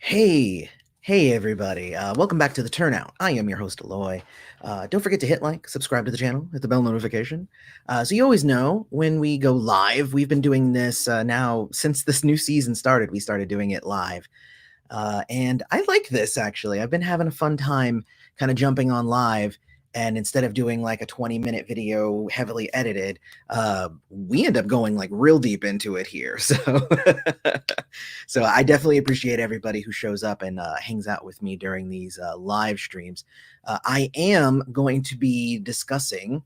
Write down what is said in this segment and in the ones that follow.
Hey everybody. Welcome back to the Turnout. I am your host, Aloy. Don't forget to hit like, subscribe to the channel, hit the bell notification. So you always know when we go live. We've been doing this now since this new season started. We started doing it live. And I like this actually. I've been having a fun time kind of jumping on live. And instead of doing like a 20-minute video heavily edited, we end up going like real deep into it here. So I definitely appreciate everybody who shows up and hangs out with me during these live streams. I am going to be discussing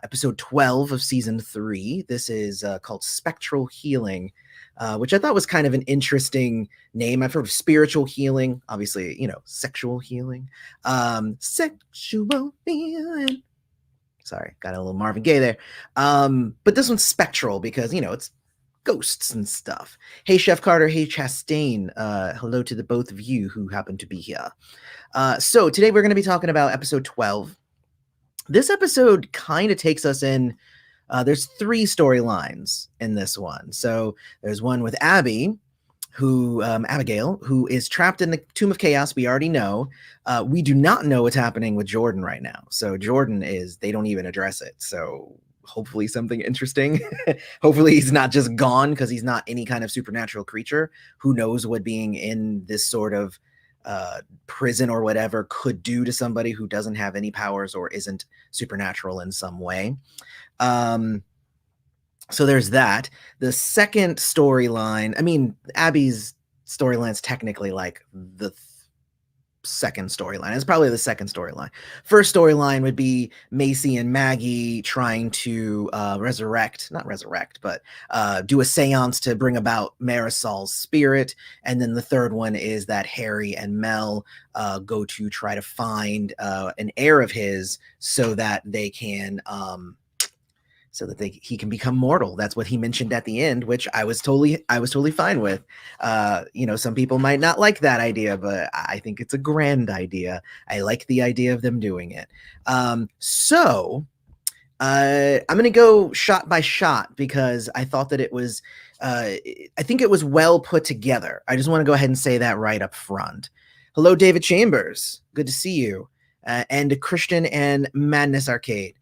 episode 12 of season 3. This is called Spectral Healing, which I thought was kind of an interesting name. I've heard of spiritual healing, obviously, sexual healing. Sexual healing. Sorry, got a little Marvin Gaye there. But this one's spectral because, it's ghosts and stuff. Hey, Chef Carter. Hey, Chastain. Hello to the both of you who happen to be here. So today we're going to be talking about episode 12. This episode kind of takes us in. There's 3 storylines in this one. So there's one with Abigail, who is trapped in the Tomb of Chaos. We already know. We do not know what's happening with Jordan right now. So they don't even address it. So hopefully something interesting. Hopefully he's not just gone because he's not any kind of supernatural creature. Who knows what being in this sort of prison or whatever could do to somebody who doesn't have any powers or isn't supernatural in some way. So there's that. The second storyline, Abby's storyline's technically like the second storyline. It's probably the second storyline. First storyline would be Macy and Maggie trying to do a seance to bring about Marisol's spirit. And then the third one is that Harry and Mel go to try to find an heir of his so that they can he can become mortal. That's what he mentioned at the end, which I was totally fine with. Some people might not like that idea, but I think it's a grand idea. I like the idea of them doing it. So I'm going to go shot by shot because I thought that I think it was well put together. I just want to go ahead and say that right up front. Hello, David Chambers. Good to see you. And Christian and Madness Arcade.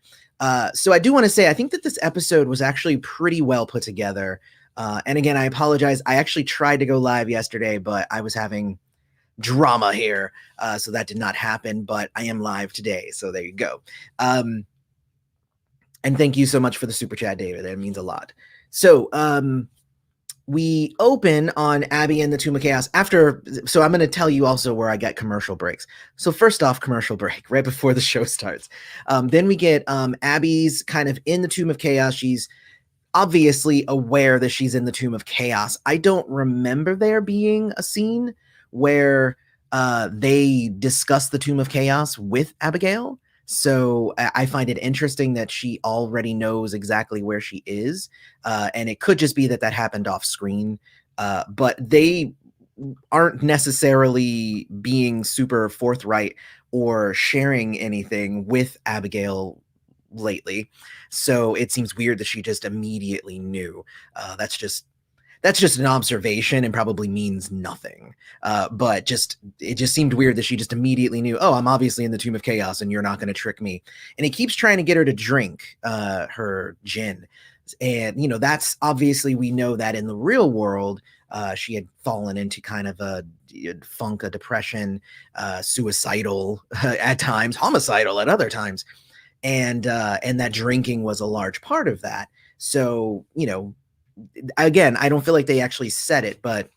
So I do want to say, I think that this episode was actually pretty well put together. And again, I apologize. I actually tried to go live yesterday, but I was having drama here. So that did not happen, but I am live today. So there you go. And thank you so much for the super chat, David. That means a lot. So, we open on Abby in the Tomb of Chaos so I'm going to tell you also where I get commercial breaks. So first off, commercial break right before the show starts. Then we get Abby's kind of in the Tomb of Chaos. She's obviously aware that she's in the Tomb of Chaos. I don't remember there being a scene where they discuss the Tomb of Chaos with Abigail. So I find it interesting that she already knows exactly where she is. And it could just be that happened off screen. But they aren't necessarily being super forthright or sharing anything with Abigail lately. So it seems weird that she just immediately knew. That's just an observation and probably means nothing. But it just seemed weird that she just immediately knew, oh, I'm obviously in the Tomb of Chaos and you're not going to trick me. And he keeps trying to get her to drink her gin. And, that's obviously, we know that in the real world, she had fallen into kind of a funk, a depression, suicidal at times, homicidal at other times. And that drinking was a large part of that. So, again, I don't feel like they actually said it, but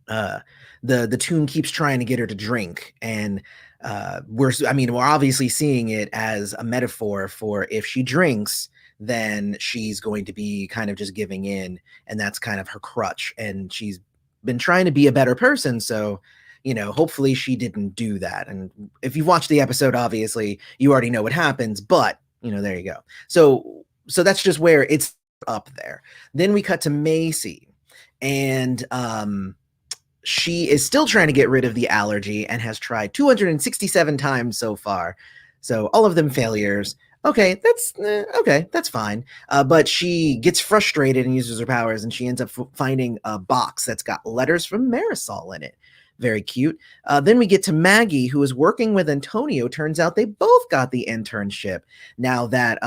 the tomb keeps trying to get her to drink, and we're obviously seeing it as a metaphor for if she drinks, then she's going to be kind of just giving in, and that's kind of her crutch. And she's been trying to be a better person, so hopefully she didn't do that. And if you've watched the episode, obviously you already know what happens, but there you go. So that's just where it's up there. Then we cut to Macy, and she is still trying to get rid of the allergy and has tried 267 times so far. So all of them failures. Okay, that's fine. But she gets frustrated and uses her powers, and she ends up finding a box that's got letters from Marisol in it. Very cute. Then we get to Maggie, who is working with Antonio. Turns out they both got the internship now that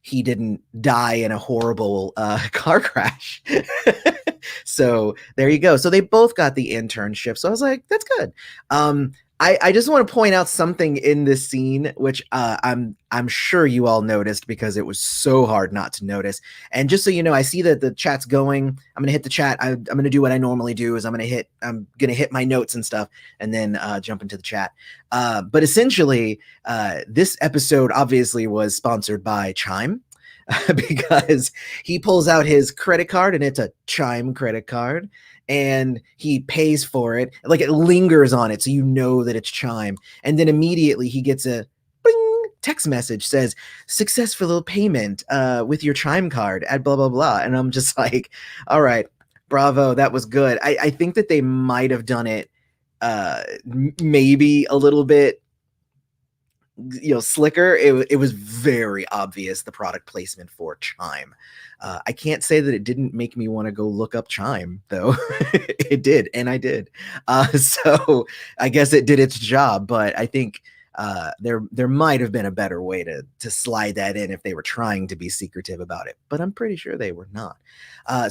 he didn't die in a horrible car crash. So there you go. So they both got the internship. So I was like, that's good. I just want to point out something in this scene, which I'm sure you all noticed because it was so hard not to notice. And just so you know, I see that the chat's going. I'm gonna hit the chat. I'm gonna do what I normally do is I'm gonna hit my notes and stuff, and then jump into the chat. But essentially, this episode obviously was sponsored by Chime. Because he pulls out his credit card and it's a Chime credit card and he pays for it. Like it lingers on it so you know that it's Chime. And then immediately he gets a bling text message says successful payment with your Chime card at blah, blah, blah. And I'm just like, all right, bravo. That was good. I think that they might have done it maybe a little bit slicker. It was very obvious, the product placement for Chime. I can't say that it didn't make me want to go look up Chime though. It did, and I did. So I guess it did its job, but I think there might have been a better way to slide that in if they were trying to be secretive about it, but I'm pretty sure they were not.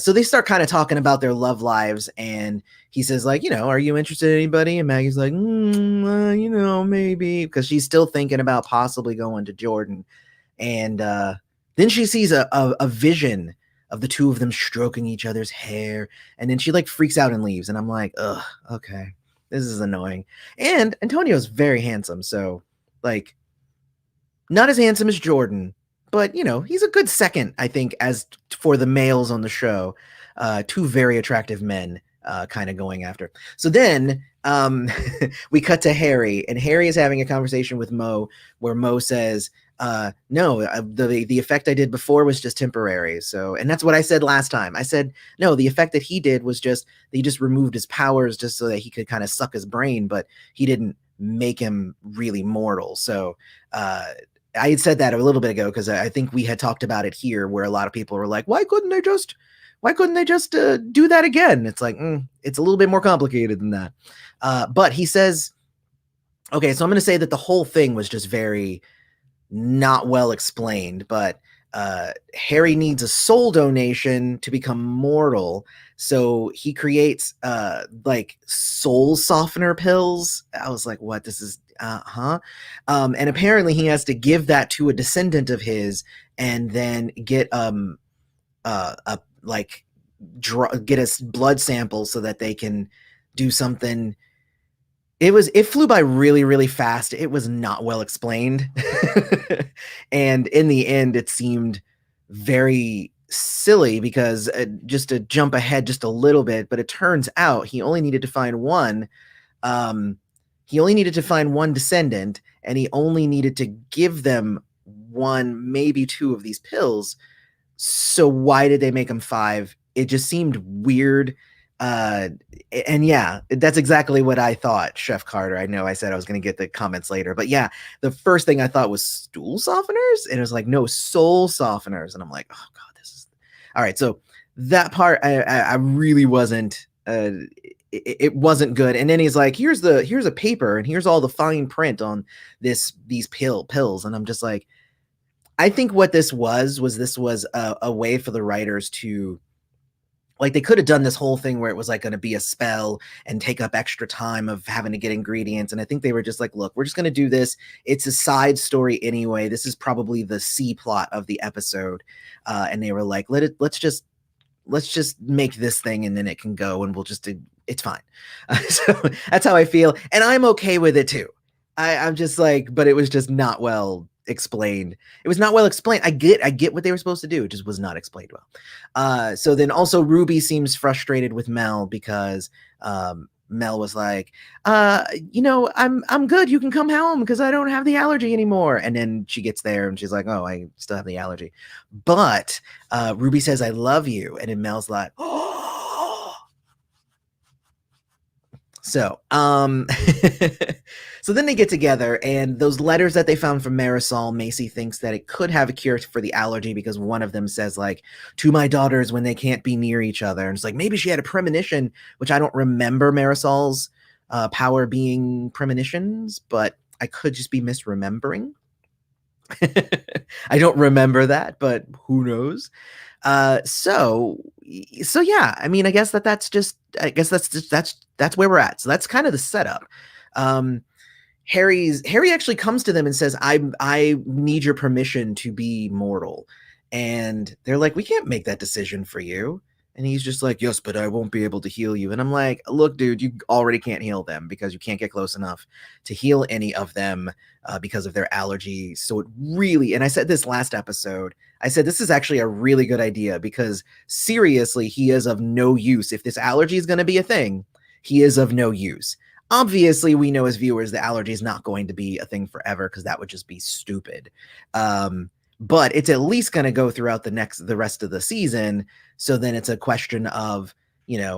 So they start kind of talking about their love lives, and he says like, are you interested in anybody? And Maggie's like, maybe, because she's still thinking about possibly going to Jordan. And then she sees a vision of the two of them stroking each other's hair, and then she like freaks out and leaves. And I'm like, ugh, okay. This is annoying. And Antonio's very handsome, so like not as handsome as Jordan, but he's a good second, I think, as for the males on the show. Two very attractive men kind of going after. So then we cut to Harry, and Harry is having a conversation with Mo where Mo says, no, the effect I did before was just temporary. So, and that's what I said last time. I said, no, the effect that he did was he just removed his powers just so that he could kind of suck his brain, but he didn't make him really mortal. So, I had said that a little bit ago because I think we had talked about it here where a lot of people were like, why couldn't they just do that again? It's like, it's a little bit more complicated than that. But he says, okay, so I'm going to say that the whole thing was just very not well explained, but Harry needs a soul donation to become mortal, so he creates like soul softener pills. I was like, what? This is and apparently he has to give that to a descendant of his and then get get a blood sample so that they can do something. It flew by really, really fast. It was not well explained. And in the end, it seemed very silly because just to jump ahead just a little bit, but it turns out he only needed to find one. He only needed to find one descendant, and he only needed to give them one, maybe two of these pills. So why did they make him 5? It just seemed weird. And yeah, that's exactly what I thought, Chef Carter. I know I said I was going to get the comments later, but yeah, the first thing I thought was stool softeners, and it was like, no, soul softeners. And I'm like, oh God, this is all right. So that part, I really wasn't, it wasn't good. And then he's like, here's a paper and here's all the fine print on these pills. And I'm just like, I think what this was a way for the writers to, like, they could have done this whole thing where it was like going to be a spell and take up extra time of having to get ingredients. And I think they were just like, look, we're just going to do this. It's a side story anyway. This is probably the C plot of the episode. And they were like, let's just make this thing and then it can go and it's fine. So that's how I feel. And I'm okay with it too. I'm just like, but it was just not well explained. It was not well explained. I get what they were supposed to do. It just was not explained well. So then also Ruby seems frustrated with Mel because Mel was like, I'm good. You can come home because I don't have the allergy anymore. And then she gets there and she's like, oh, I still have the allergy. But Ruby says, I love you. And then Mel's like, oh. So, so then they get together, and those letters that they found from Marisol, Macy thinks that it could have a cure for the allergy because one of them says, like, to my daughters when they can't be near each other. And it's like, maybe she had a premonition, which I don't remember Marisol's power being premonitions, but I could just be misremembering. I don't remember that, but who knows? So yeah, I mean, I guess that's where we're at. So that's kind of the setup. Um, Harry actually comes to them and says, I need your permission to be mortal. And they're like, we can't make that decision for you. And he's just like, yes, but I won't be able to heal you. And I'm like, look, dude, you already can't heal them because you can't get close enough to heal any of them because of their allergy. So it really, and I said this last episode, I said this is actually a really good idea because seriously, he is of no use. If this allergy is going to be a thing, he is of no use. Obviously, we know as viewers the allergy is not going to be a thing forever because that would just be stupid. But it's at least going to go throughout the rest of the season. So then it's a question of,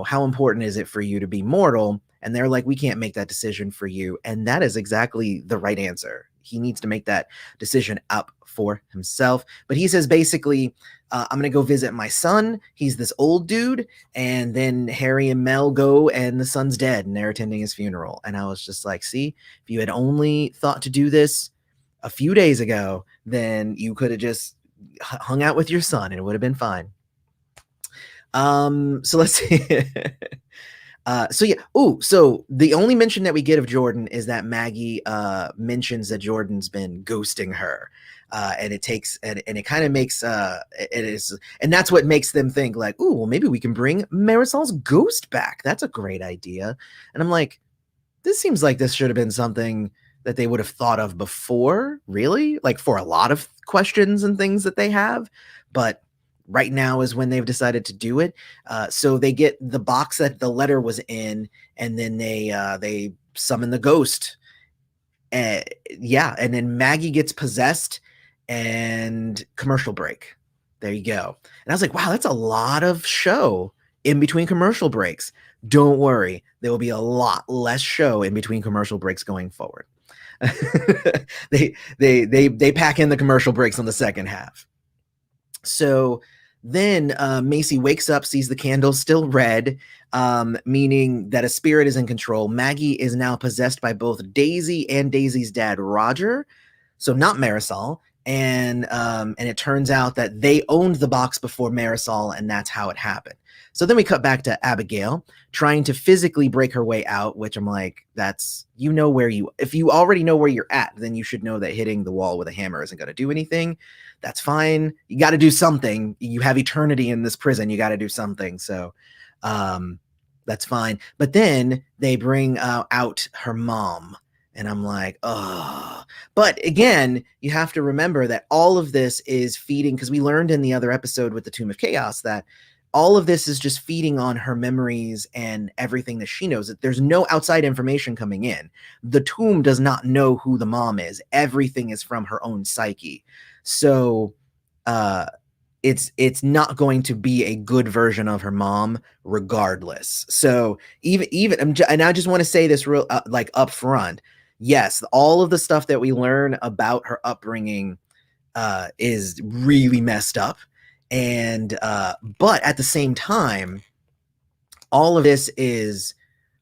how important is it for you to be mortal? And they're like, we can't make that decision for you. And that is exactly the right answer. He needs to make that decision up for himself. But he says basically, I'm going to go visit my son. He's this old dude. And then Harry and Mel go and the son's dead and they're attending his funeral. And I was just like, see, if you had only thought to do this a few days ago, then you could have just hung out with your son and it would have been fine. So let's see. So yeah. Oh, so the only mention that we get of Jordan is that Maggie mentions that Jordan's been ghosting her. And it takes and it kind of makes it is, and that's what makes them think like, oh, well, maybe we can bring Marisol's ghost back. That's a great idea. And I'm like, this seems like this should have been something that they would have thought of before, really, like for a lot of questions and things that they have. But right now is when they've decided to do it. So they get the box that the letter was in, and then they summon the ghost. Yeah, and then Maggie gets possessed, and commercial break. There you go. And I was like, wow, that's a lot of show in between commercial breaks. Don't worry, there will be a lot less show in between commercial breaks going forward. they pack in the commercial breaks on the second half. So then Macy wakes up, sees the candle still red, meaning that a spirit is in control. Maggie is now possessed by both Daisy and Daisy's dad, Roger. So not Marisol. And it turns out that they owned the box before Marisol, and that's how it happened. So then we cut back to Abigail trying to physically break her way out, which I'm like, if you already know where you're at, then you should know that hitting the wall with a hammer isn't going to do anything. That's fine. You got to do something. You have eternity in this prison. You got to do something. So that's fine. But then they bring out her mom. And I'm like, oh. But again, you have to remember that all of this is feeding, because we learned in the other episode with the Tomb of Chaos that all of this is just feeding on her memories and everything that she knows. That there's no outside information coming in. The tomb does not know who the mom is. Everything is from her own psyche. So it's not going to be a good version of her mom regardless. So even and I just want to say this real like up front. Yes, all of the stuff that we learn about her upbringing is really messed up. And but at the same time, all of this is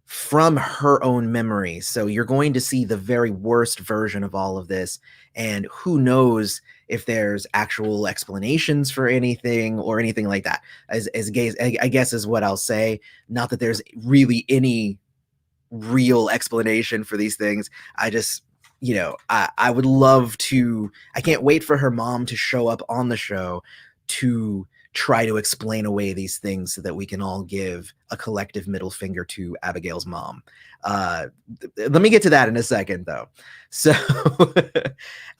from her own memory. So you're going to see the very worst version of all of this. And who knows if there's actual explanations for anything or anything like that. As gays, I guess is what I'll say. Not that there's really any real explanation for these things. I just, I would love to, I can't wait for her mom to show up on the show to try to explain away these things so that we can all give a collective middle finger to Abigail's mom. Let me get to that in a second, though. So,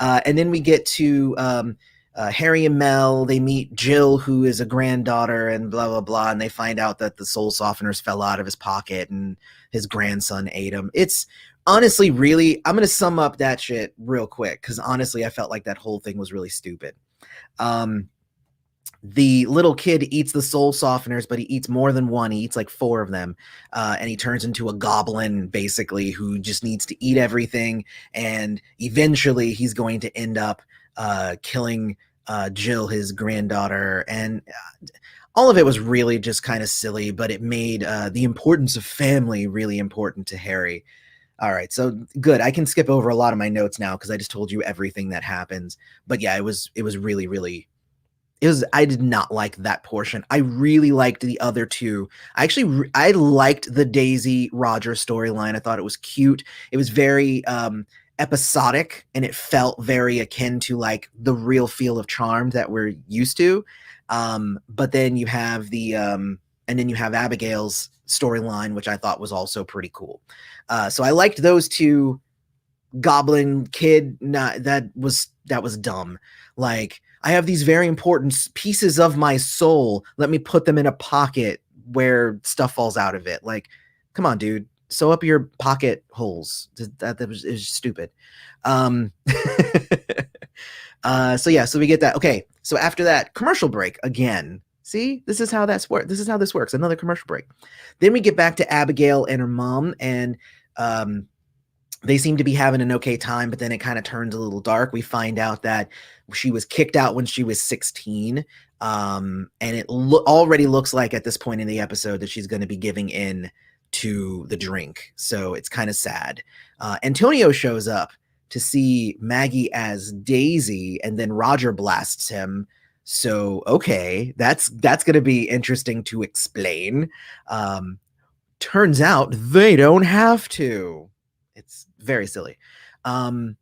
and then we get to Harry and Mel. They meet Jill, who is a granddaughter, and blah, blah, blah. And they find out that the soul softeners fell out of his pocket and his grandson ate them. It's honestly really, I'm going to sum up that shit real quick, because honestly, I felt like that whole thing was really stupid. The little kid eats the soul softeners, but he eats more than one. He eats like 4 of them. And he turns into a goblin, basically, who just needs to eat everything. And eventually he's going to end up killing Jill, his granddaughter. And all of it was really just kind of silly, but it made the importance of family really important to Harry. All right, so good. I can skip over a lot of my notes now because I just told you everything that happens. But yeah, it was really really it was I did not like that portion. I really liked the other two. I liked the Daisy Roger storyline. I thought it was cute. It was very episodic and it felt very akin to like the real feel of charm that we're used to. But then you have the and then you have Abigail's storyline, which I thought was also pretty cool. So I liked those two. Goblin kid, not that was dumb. Like, I have these very important pieces of my soul. Let me put them in a pocket where stuff falls out of it. Like, come on, dude. Sew up your pocket holes. That was is stupid. Um, so yeah, so we get that. Okay, so after that, commercial break again. See, this is how that's work. This is how this works. Another commercial break. Then we get back to Abigail and her mom, and they seem to be having an okay time, but then it kind of turns a little dark. We find out that she was kicked out when she was 16. And it already looks like at this point in the episode that she's going to be giving in to the drink. So it's kind of sad. Antonio shows up to see Maggie as Daisy, and then Roger blasts him. So, okay, that's going to be interesting to explain. Turns out they don't have to. It's very silly. Then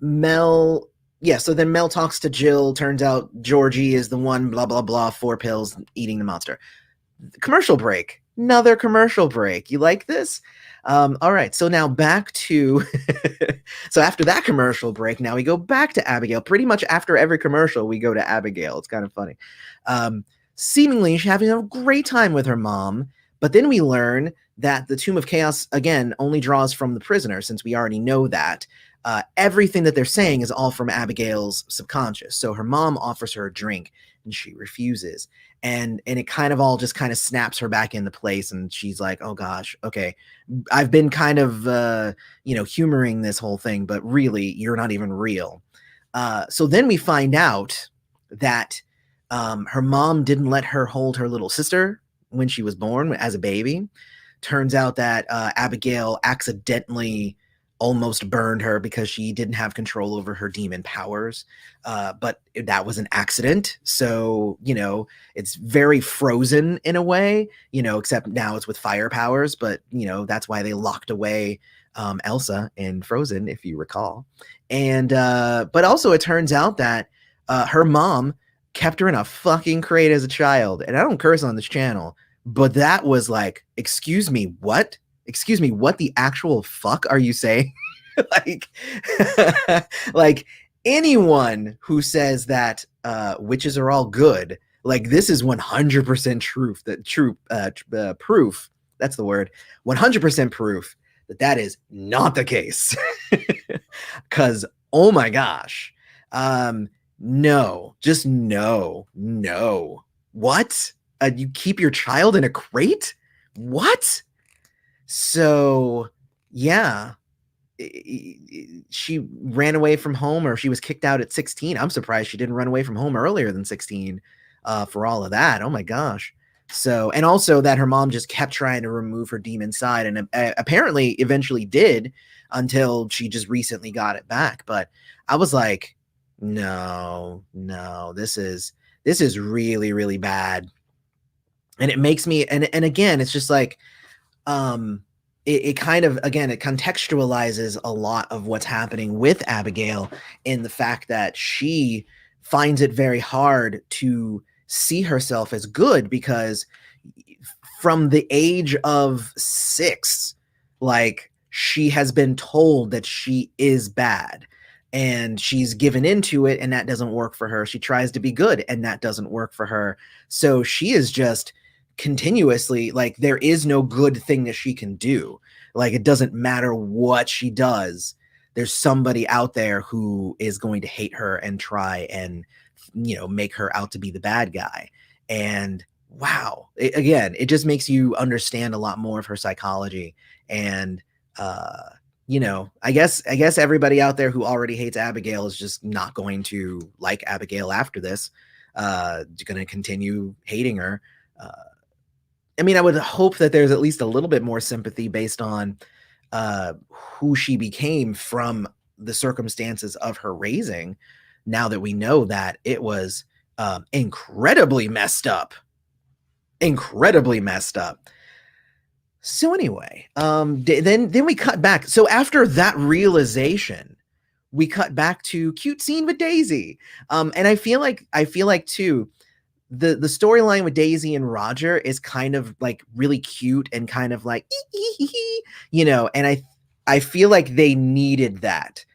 Mel, yeah, so then Mel talks to Jill. Turns out Georgie is the one, blah, blah, blah, 4 pills, eating the monster. Commercial break. Another commercial break. You like this? All right, so now back to so after that commercial break, now we go back to Abigail. Pretty much after every commercial, we go to Abigail. It's kind of funny. Seemingly she's having a great time with her mom, but then we learn that the Tomb of Chaos, again, only draws from the prisoner, since we already know that. Everything that they're saying is all from Abigail's subconscious. So her mom offers her a drink, and she refuses. And it kind of all just kind of snaps her back into place, and she's like, oh gosh, okay, I've been kind of, humoring this whole thing, but really, you're not even real. So then we find out that her mom didn't let her hold her little sister when she was born as a baby. Turns out that Abigail accidentally almost burned her because she didn't have control over her demon powers. But that was an accident. So, it's very Frozen in a way, except now it's with fire powers. But, that's why they locked away Elsa in Frozen, if you recall. And but also it turns out that her mom kept her in a fucking crate as a child. And I don't curse on this channel, but that was like, excuse me, what? Excuse me, what the actual fuck are you saying? like, like anyone who says that witches are all good, like this is 100% truth. That true proof. That's the word. 100% proof that is not the case. Because oh my gosh, no, just no. What? You keep your child in a crate? What? So, yeah, she ran away from home, or she was kicked out at 16. I'm surprised she didn't run away from home earlier than 16 for all of that. Oh my gosh. So, and also that her mom just kept trying to remove her demon side, and apparently eventually did, until she just recently got it back. But I was like, no, this is really, really bad. And it makes me, and again, it's just like, it kind of, again, it contextualizes a lot of what's happening with Abigail, in the fact that she finds it very hard to see herself as good, because from the age of 6, like, she has been told that she is bad, and she's given into it, and that doesn't work for her. She tries to be good, and that doesn't work for her. So she is just continuously like, there is no good thing that she can do. Like, it doesn't matter what she does, there's somebody out there who is going to hate her and try and make her out to be the bad guy. And wow, again, it just makes you understand a lot more of her psychology. And I guess everybody out there who already hates Abigail is just not going to like Abigail after this. Going to continue hating her. Uh, I mean, I would hope that there's at least a little bit more sympathy based on who she became from the circumstances of her raising. Now that we know that it was incredibly messed up. So anyway, then we cut back. So after that realization, we cut back to cute scene with Daisy. And I feel like too, the storyline with Daisy and Roger is kind of like really cute and kind of like, and I feel like they needed that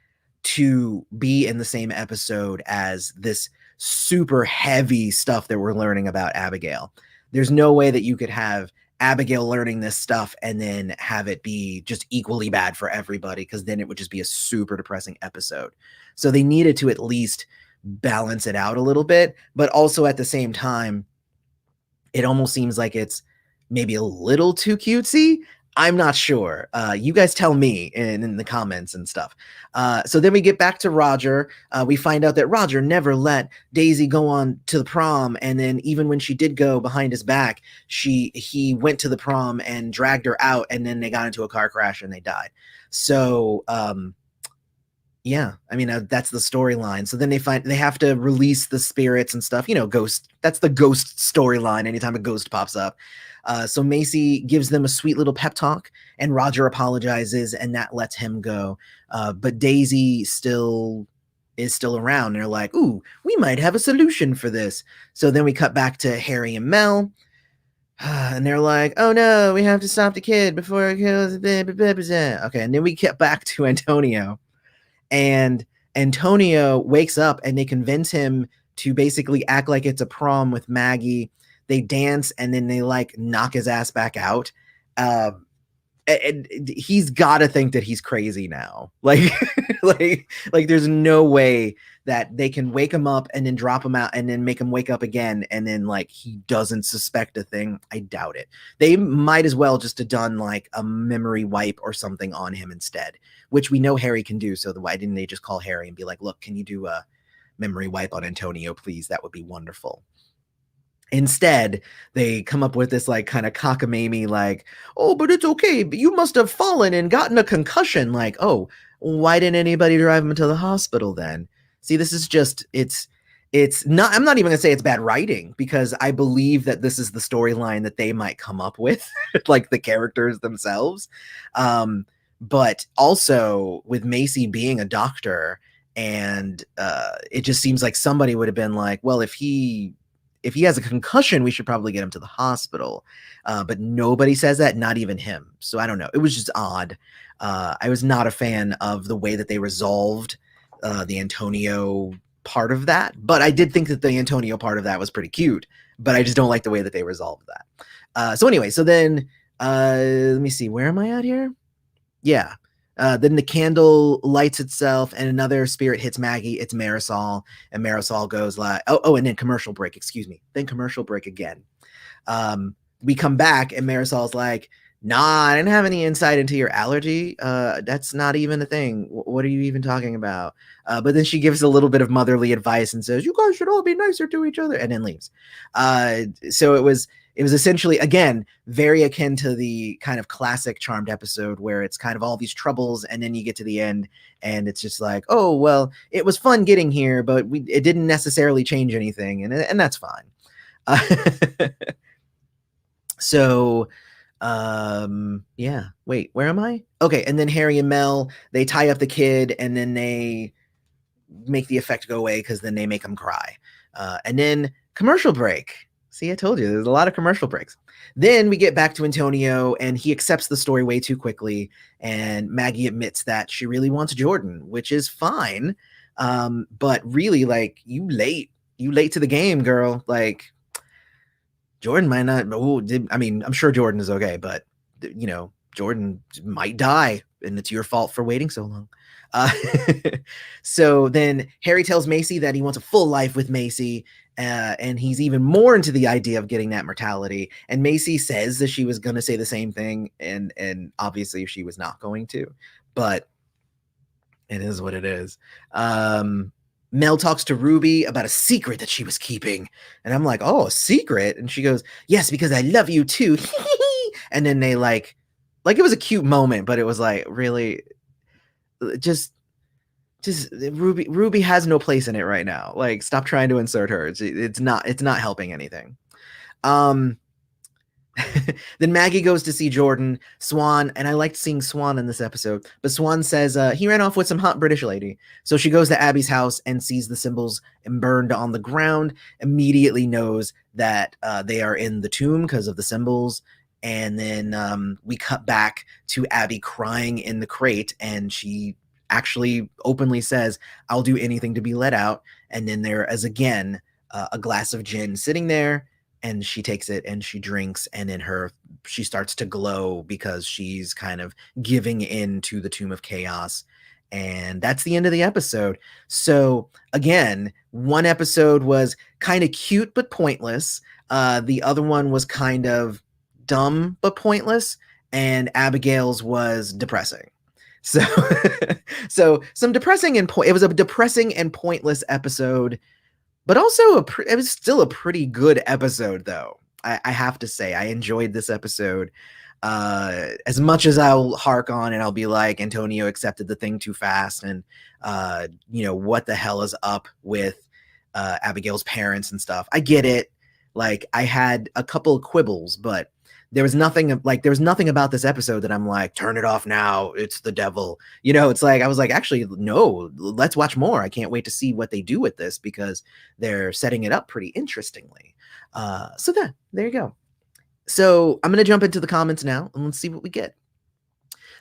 to be in the same episode as this super heavy stuff that we're learning about Abigail. There's no way that you could have Abigail learning this stuff and then have it be just equally bad for everybody, because then it would just be a super depressing episode. So they needed to at least balance it out a little bit, but also at the same time, it almost seems like it's maybe a little too cutesy. I'm not sure. You guys tell me in the comments and stuff. So then we get back to Roger. We find out that Roger never let Daisy go on to the prom. And then even when she did go behind his back, he went to the prom and dragged her out. And then they got into a car crash and they died. So, yeah, I mean, that's the storyline. So then they have to release the spirits and stuff, ghost. That's the ghost storyline. Anytime a ghost pops up. So Macy gives them a sweet little pep talk, and Roger apologizes, and that lets him go. But Daisy is still around. They're like, ooh, we might have a solution for this. So then we cut back to Harry and Mel. And they're like, oh no, we have to stop the kid before it kills. Okay, and then we get back to Antonio. And Antonio wakes up and they convince him to basically act like it's a prom with Maggie. They dance and then they like knock his ass back out. And he's got to think that he's crazy now. Like, like there's no way that they can wake him up and then drop him out and then make him wake up again. And then like, he doesn't suspect a thing. I doubt it. They might as well just have done like a memory wipe or something on him instead, which we know Harry can do. So why didn't they just call Harry and be like, look, can you do a memory wipe on Antonio, please? That would be wonderful. Instead, they come up with this like kind of cockamamie, like, oh, but it's okay. But you must have fallen and gotten a concussion. Like, oh, why didn't anybody drive him to the hospital then? See, this is just, it's not, I'm not even gonna say it's bad writing, because I believe that this is the storyline that they might come up with, like the characters themselves. But also with Macy being a doctor, and it just seems like somebody would have been like, well, if he has a concussion, we should probably get him to the hospital. But nobody says that, not even him. So I don't know. It was just odd. I was not a fan of the way that they resolved the Antonio part of that. But I did think that the Antonio part of that was pretty cute. But I just don't like the way that they resolved that. So anyway, so then let me see. Where am I at here? Yeah. Then the candle lights itself and another spirit hits Maggie. It's Marisol, and Marisol goes like, oh, and then commercial break, excuse me. Then commercial break again. We come back and Marisol's like, nah, I didn't have any insight into your allergy. That's not even a thing. What are you even talking about? But then she gives a little bit of motherly advice and says, you guys should all be nicer to each other, and then leaves. So it was essentially, again, very akin to the kind of classic Charmed episode where it's kind of all these troubles, and then you get to the end and it's just like, oh, well, it was fun getting here, but it didn't necessarily change anything, and that's fine. So yeah, wait, where am I? Okay, and then Harry and Mel, they tie up the kid and then they make the effect go away because then they make him cry. And then commercial break. See, I told you, there's a lot of commercial breaks. Then we get back to Antonio, and he accepts the story way too quickly, and Maggie admits that she really wants Jordan, which is fine. But really, like, you late to the game, girl. Like, Jordan might not, I mean, I'm sure Jordan is okay, but, Jordan might die, and it's your fault for waiting so long. So then Harry tells Macy that he wants a full life with Macy, and he's even more into the idea of getting that mortality. And Macy says that she was going to say the same thing, and obviously she was not going to. but it is what it is. Mel talks to Ruby about a secret that she was keeping. And I'm like, oh, a secret? And she goes, yes, because I love you too. And then they like it was a cute moment, but it was like, really, just Ruby has no place in it right now. Like, stop trying to insert her. It's not helping anything. Then Maggie goes to see Jordan. Swan, and I liked seeing Swan in this episode, but Swan says he ran off with some hot British lady. So she goes to Abby's house and sees the symbols burned on the ground, immediately knows that they are in the tomb because of the symbols. And then we cut back to Abby crying in the crate, and she actually openly says, I'll do anything to be let out. And then there is again a glass of gin sitting there, and she takes it and she drinks, and then she starts to glow because she's kind of giving in to the Tomb of Chaos. And that's the end of the episode. So again, one episode was kind of cute but pointless. The other one was kind of dumb but pointless, and Abigail's was depressing. So so some depressing and it was a depressing and pointless episode, but also it was still a pretty good episode, though. I have to say, I enjoyed this episode. As much as I'll hark on and I'll be like, Antonio accepted the thing too fast, and what the hell is up with Abigail's parents and stuff. I get it. Like, I had a couple of quibbles, but there was nothing about this episode that I'm like, turn it off now, it's the devil. It's like, I was like, actually, no, let's watch more. I can't wait to see what they do with this, because they're setting it up pretty interestingly. So there you go. So I'm going to jump into the comments now, and let's see what we get.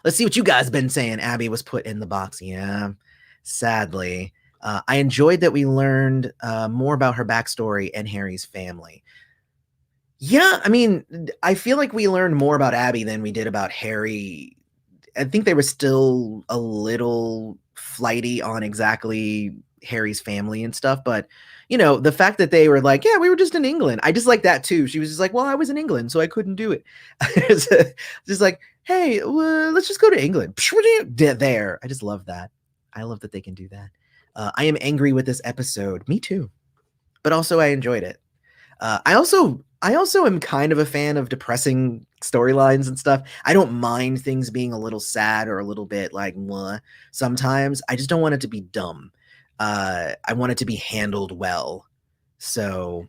Let's see what you guys been saying. Abby was put in the box. Yeah, sadly. I enjoyed that we learned more about her backstory and Harry's family. Yeah, I mean, I feel like we learned more about Abby than we did about Harry. I think they were still a little flighty on exactly Harry's family and stuff, but the fact that they were like, yeah, we were just in England. I just like that too. She was just like, well, I was in England, so I couldn't do it. It's just like, hey, let's just go to England. There. I just love that. I love that they can do that. I am angry with this episode. Me too. But also I enjoyed it. I also am kind of a fan of depressing storylines and stuff. I don't mind things being a little sad or a little bit like mwah. Sometimes I just don't want it to be dumb. I want it to be handled well. So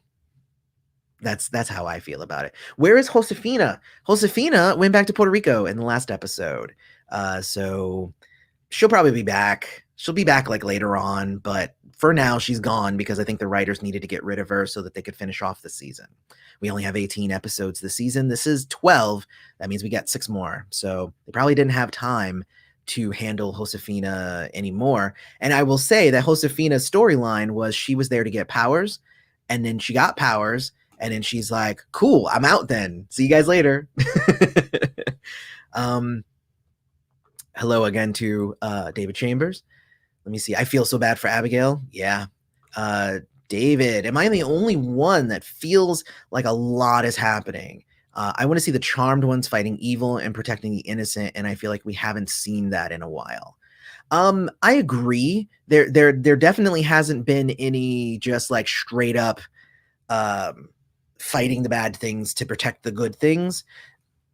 that's how I feel about it. Where is Josefina? Josefina went back to Puerto Rico in the last episode. So she'll probably be back. She'll be back like later on, but for now she's gone because I think the writers needed to get rid of her so that they could finish off the season. We only have 18 episodes this season. This is 12. That means we got 6 more. So they probably didn't have time to handle Josefina anymore. And I will say that Josefina's storyline was she was there to get powers, and then she got powers, and then she's like, cool, I'm out then. See you guys later. Hello again to David Chambers. Let me see. I feel so bad for Abigail. Yeah. David, am I the only one that feels like a lot is happening? I want to see the charmed ones fighting evil and protecting the innocent, and I feel like we haven't seen that in a while. I agree. There definitely hasn't been any just like straight up fighting the bad things to protect the good things.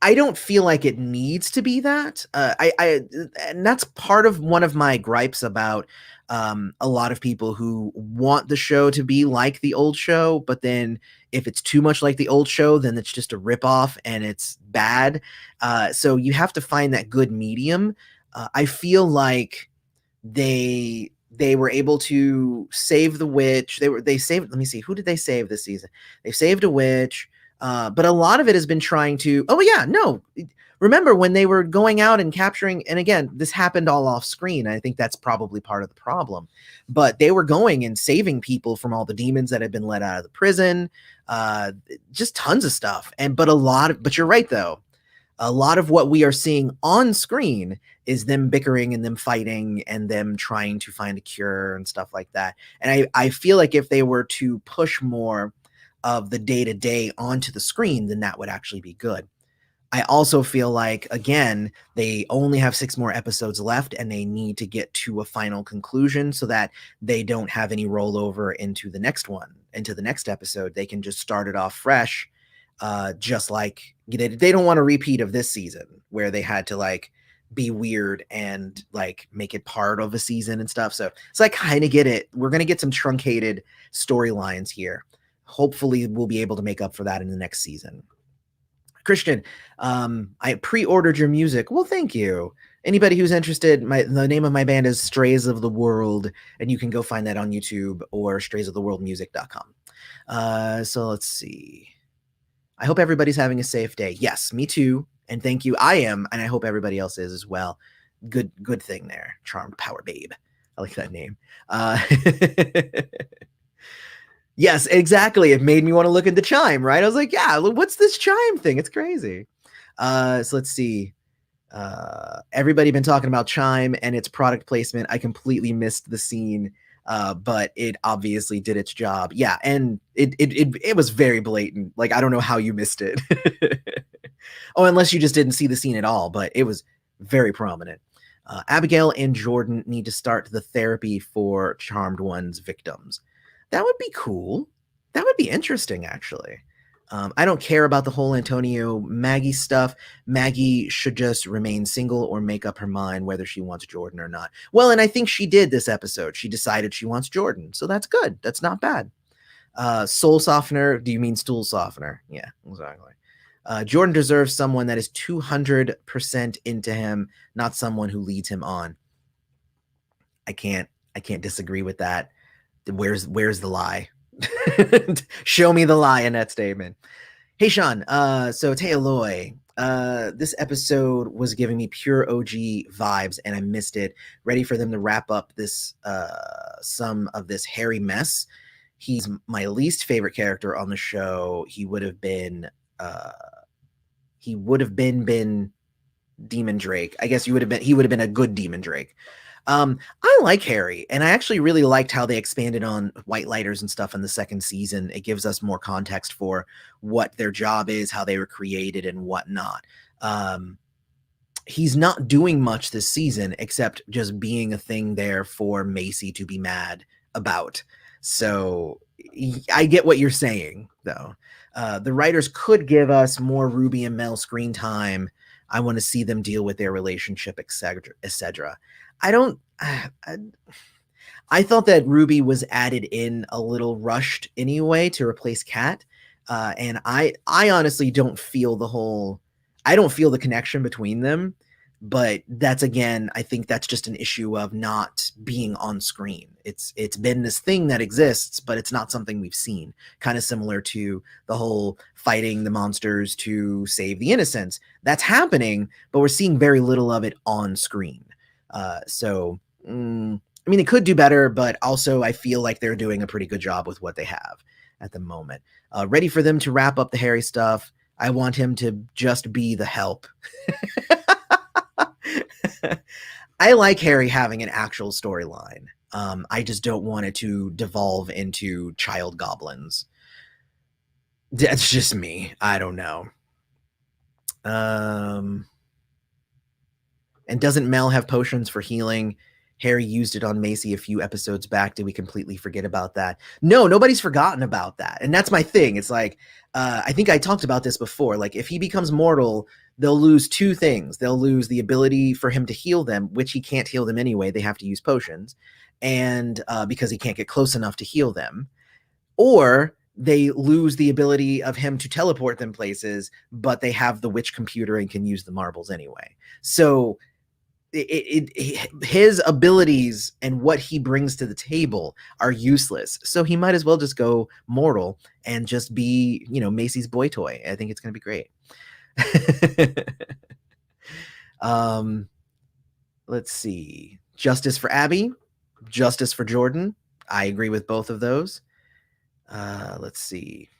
I don't feel like it needs to be that. And that's part of one of my gripes about a lot of people who want the show to be like the old show, but then if it's too much like the old show, then it's just a ripoff and it's bad. So you have to find that good medium. I feel like they were able to save the witch. They saved. Let me see. Who did they save this season? They saved a witch. But a lot of it has been trying to, oh yeah, no. Remember when they were going out and capturing, and again, this happened all off screen. I think that's probably part of the problem, but they were going and saving people from all the demons that had been let out of the prison, just tons of stuff. But you're right though. A lot of what we are seeing on screen is them bickering and them fighting and them trying to find a cure and stuff like that. And I feel like if they were to push more of the day-to-day onto the screen, then that would actually be good. I also feel like, again, they only have 6 more episodes left and they need to get to a final conclusion so that they don't have any rollover into the next one, into the next episode. They can just start it off fresh, just like they don't want a repeat of this season where they had to like be weird and like make it part of a season and stuff. So I kind of get it. We're going to get some truncated storylines here. Hopefully we'll be able to make up for that in the next season. Christian, I pre-ordered your music. Well, thank you. Anybody who's interested, the name of my band is Strays of the World, and you can go find that on YouTube or straysoftheworldmusic.com. So let's see. I hope everybody's having a safe day. Yes, me too. And thank you. I am, and I hope everybody else is as well. Good thing there. Charmed Power Babe. I like that name. Yes, exactly. It made me want to look into Chime, right? I was like, yeah, what's this Chime thing? It's crazy. So let's see. Everybody been talking about Chime and its product placement. I completely missed the scene, but it obviously did its job. Yeah, and it was very blatant. Like, I don't know how you missed it. Oh, unless you just didn't see the scene at all, but it was very prominent. Abigail and Jordan need to start the therapy for Charmed One's victims. That would be cool. That would be interesting, actually. I don't care about the whole Antonio Maggie stuff. Maggie should just remain single or make up her mind whether she wants Jordan or not. Well, and I think she did this episode. She decided she wants Jordan. So that's good. That's not bad. Soul softener. Do you mean stool softener? Yeah, exactly. Jordan deserves someone that is 200% into him, not someone who leads him on. I can't disagree with that. Where's the lie? Show me the lie in that statement. Hey, Sean. So Tealoy, this episode was giving me pure OG vibes and I missed it. Ready for them to wrap up this some of this hairy mess. He's my least favorite character on the show. He would have been Demon Drake. I guess he would have been a good Demon Drake. I like Harry, and I actually really liked how they expanded on White Lighters and stuff in the second season. It gives us more context for what their job is, how they were created, and whatnot. He's not doing much this season except just being a thing there for Macy to be mad about. So I get what you're saying, though. The writers could give us more Ruby and Mel screen time. I want to see them deal with their relationship, etc. I thought that Ruby was added in a little rushed anyway to replace Kat. And I honestly don't feel the connection between them, but that's, again, I think that's just an issue of not being on screen. It's been this thing that exists, but it's not something we've seen. Kind of similar to the whole fighting the monsters to save the innocents. That's happening, but we're seeing very little of it on screen. I mean, it could do better, but also I feel like they're doing a pretty good job with what they have at the moment. Ready for them to wrap up the Harry stuff. I want him to just be the help. I like Harry having an actual storyline. I just don't want it to devolve into child goblins. That's just me. I don't know. And doesn't Mel have potions for healing? Harry used it on Macy a few episodes back. Did we completely forget about that? No, nobody's forgotten about that. And that's my thing. It's like, I think I talked about this before. Like, if he becomes mortal, they'll lose two things. They'll lose the ability for him to heal them, which he can't heal them anyway. They have to use potions. And because he can't get close enough to heal them. Or they lose the ability of him to teleport them places, but they have the witch computer and can use the marbles anyway. So his abilities and what he brings to the table are useless. So he might as well just go mortal and just be, Macy's boy toy. I think it's going to be great. Let's see. Justice for Abby, justice for Jordan. I agree with both of those. Let's see.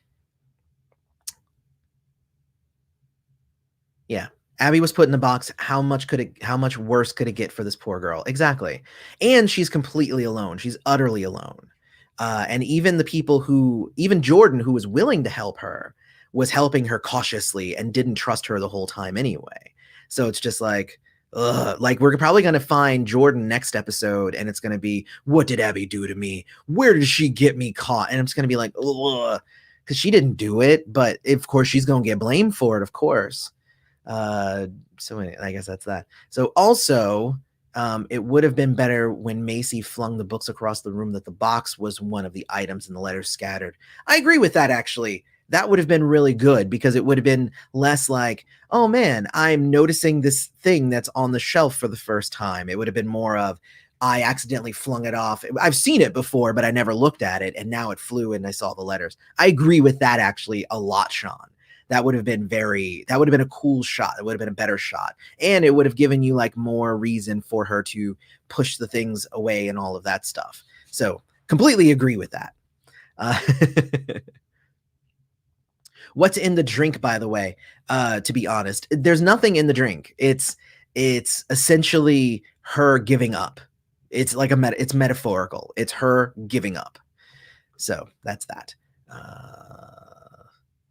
Yeah. Abby was put in the box. How much worse could it get for this poor girl? Exactly. And she's completely alone. She's utterly alone. And even even Jordan, who was willing to help her, was helping her cautiously and didn't trust her the whole time anyway. So it's just like, ugh, like we're probably going to find Jordan next episode and it's going to be, what did Abby do to me? Where did she get me caught? And I'm just going to be like, ugh, because she didn't do it, but of course she's going to get blamed for it, of course. So I guess that's that. So also, it would have been better when Macy flung the books across the room that the box was one of the items and the letters scattered. I agree with that, actually. That would have been really good because it would have been less like, oh man, I'm noticing this thing that's on the shelf for the first time. It would have been more of, I accidentally flung it off. I've seen it before, but I never looked at it. And now it flew and I saw the letters. I agree with that actually a lot, Sean. That would have been a cool shot. It would have been a better shot. And it would have given you like more reason for her to push the things away and all of that stuff. So completely agree with that. What's in the drink, by the way, to be honest, there's nothing in the drink. It's essentially her giving up. It's like it's metaphorical. It's her giving up. So that's that.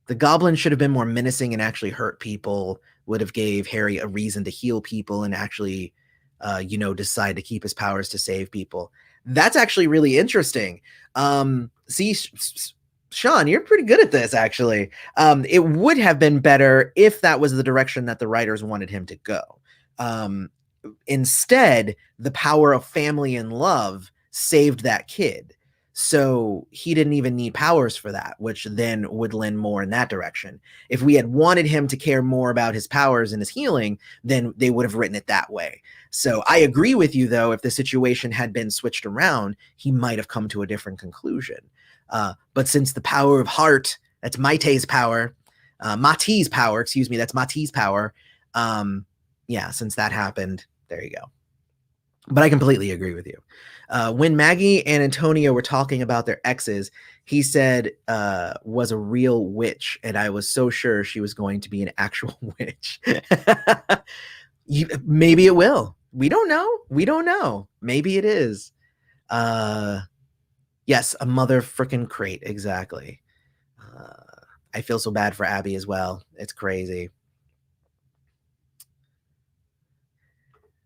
The goblin should have been more menacing and actually hurt people, would have gave Harry a reason to heal people and actually, decide to keep his powers to save people. That's actually really interesting. See, Sean, you're pretty good at this, actually. It would have been better if that was the direction that the writers wanted him to go. Instead, the power of family and love saved that kid. So he didn't even need powers for that, which then would lend more in that direction. If we had wanted him to care more about his powers and his healing, then they would have written it that way. So I agree with you, though, if the situation had been switched around, he might have come to a different conclusion. But since the power of heart, that's Mati's power, that's Mati's power. Since that happened, there you go. But I completely agree with you. When Maggie and Antonio were talking about their exes, he said was a real witch, and I was so sure she was going to be an actual witch. Maybe it will. We don't know. Maybe it is. Yes, a mother frickin' crate. Exactly. I feel so bad for Abby as well. It's crazy.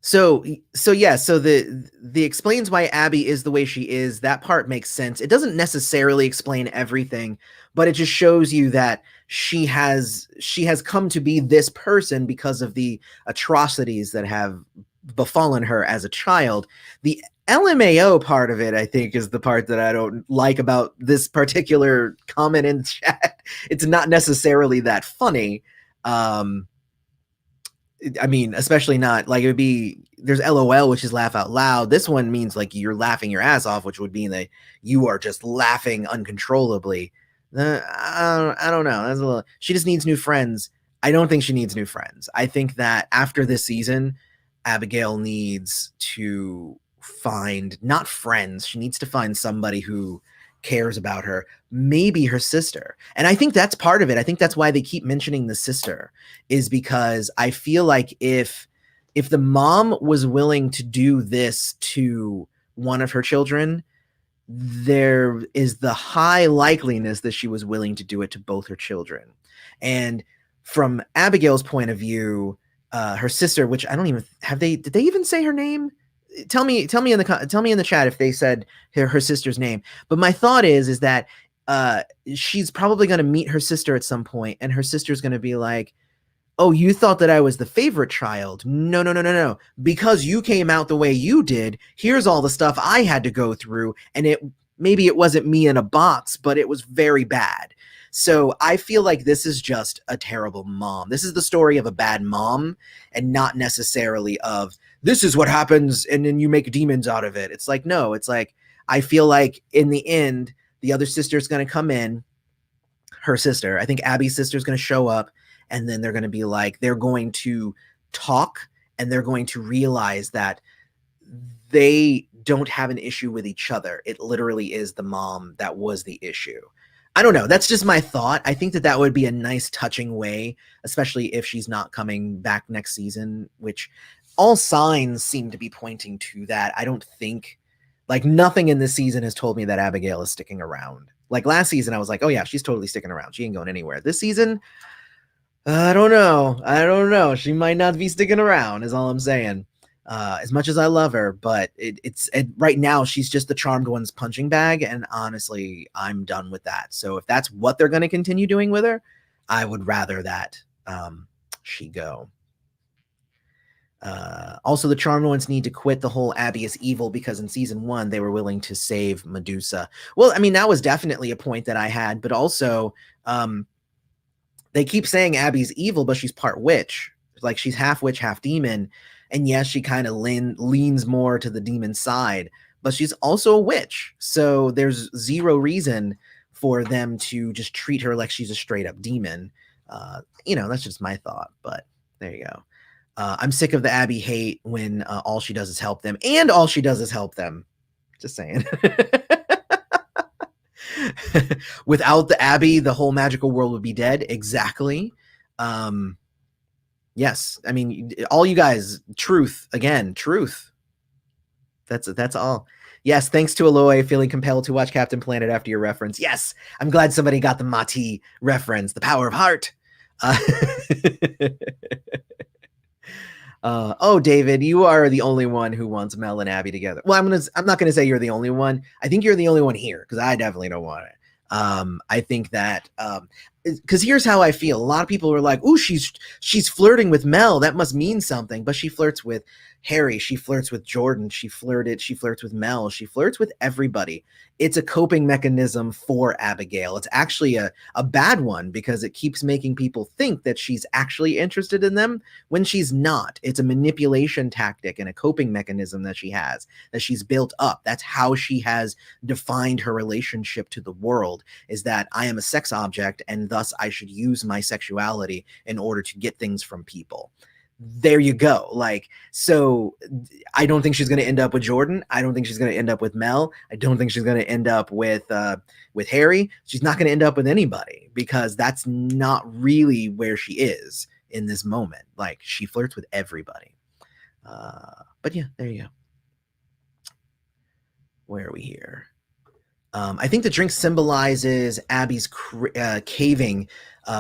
So the explains why Abby is the way she is. That part makes sense. It doesn't necessarily explain everything, but it just shows you that she has come to be this person because of the atrocities that have befallen her as a child. The LMAO part of it, I think, is the part that I don't like about this particular comment in the chat. It's not necessarily that funny. I mean, especially not like it would be, there's LOL, which is laugh out loud. This one means like you're laughing your ass off, which would mean that you are just laughing uncontrollably. I don't know. That's a little, she just needs new friends. I don't think she needs new friends. I think that after this season, Abigail needs to find not friends. She needs to find somebody who cares about her, maybe her sister. And I think that's part of it. I think that's why they keep mentioning the sister, is because I feel like if the mom was willing to do this to one of her children, there is the high likeliness that she was willing to do it to both her children. And from Abigail's point of view, her sister, which I don't even did they even say her name? Tell me in the chat if they said her sister's name. But my thought is that she's probably going to meet her sister at some point, and her sister's going to be like, "Oh, you thought that I was the favorite child? No. Because you came out the way you did, here's all the stuff I had to go through, and maybe it wasn't me in a box, but it was very bad." So I feel like this is just a terrible mom. This is the story of a bad mom, and not necessarily of this is what happens and then you make demons out of it. It's like, no, it's like, I feel like in the end, the other sister's going to come in, her sister, I think Abby's sister is going to show up, and then they're going to be like, they're going to talk, and they're going to realize that they don't have an issue with each other. It literally is the mom that was the issue. I don't know. That's just my thought. I think that would be a nice touching way, especially if she's not coming back next season, which all signs seem to be pointing to that. I don't think, like, nothing in this season has told me that Abigail is sticking around. Like last season, I was like, oh yeah, she's totally sticking around. She ain't going anywhere. This season, I don't know. I don't know. She might not be sticking around, is all I'm saying. As much as I love her, but it's right now she's just the charmed one's punching bag, and honestly, I'm done with that. So if that's what they're going to continue doing with her, I would rather that she go. Also, the charmed ones need to quit the whole Abby is evil, because in season 1 they were willing to save Medusa. Well, I mean, that was definitely a point that I had, but also they keep saying Abby's evil, but she's part witch. Like, she's half witch, half demon. And yes, she kind of leans more to the demon side, but she's also a witch. So there's zero reason for them to just treat her like she's a straight up demon. That's just my thought, but there you go. I'm sick of the Abby hate when all she does is help them, and all she does is help them. Just saying. Without the Abby, the whole magical world would be dead. Exactly. Yes. I mean, all you guys, truth. Again, truth. That's all. Yes, thanks to Aloy, feeling compelled to watch Captain Planet after your reference. Yes, I'm glad somebody got the Mati reference, the power of heart. Oh, David, you are the only one who wants Mel and Abby together. Well, I'm not gonna say you're the only one. I think you're the only one here, because I definitely don't want it. I think that because here's how I feel. A lot of people are like, "Ooh, she's flirting with Mel. That must mean something." But she flirts with Harry. She flirts with Jordan. She flirts with Mel. She flirts with everybody. It's a coping mechanism for Abigail. It's actually a bad one, because it keeps making people think that she's actually interested in them when she's not. It's a manipulation tactic and a coping mechanism that she has, that she's built up. That's how she has defined her relationship to the world, is that I am a sex object, and thus I should use my sexuality in order to get things from people. There you go. Like, so I don't think she's going to end up with Jordan. I don't think she's going to end up with Mel. I don't think she's going to end up with Harry. She's not going to end up with anybody, because that's not really where she is in this moment. Like, she flirts with everybody. But yeah, there you go. Where are we here? I think the drink symbolizes Abby's caving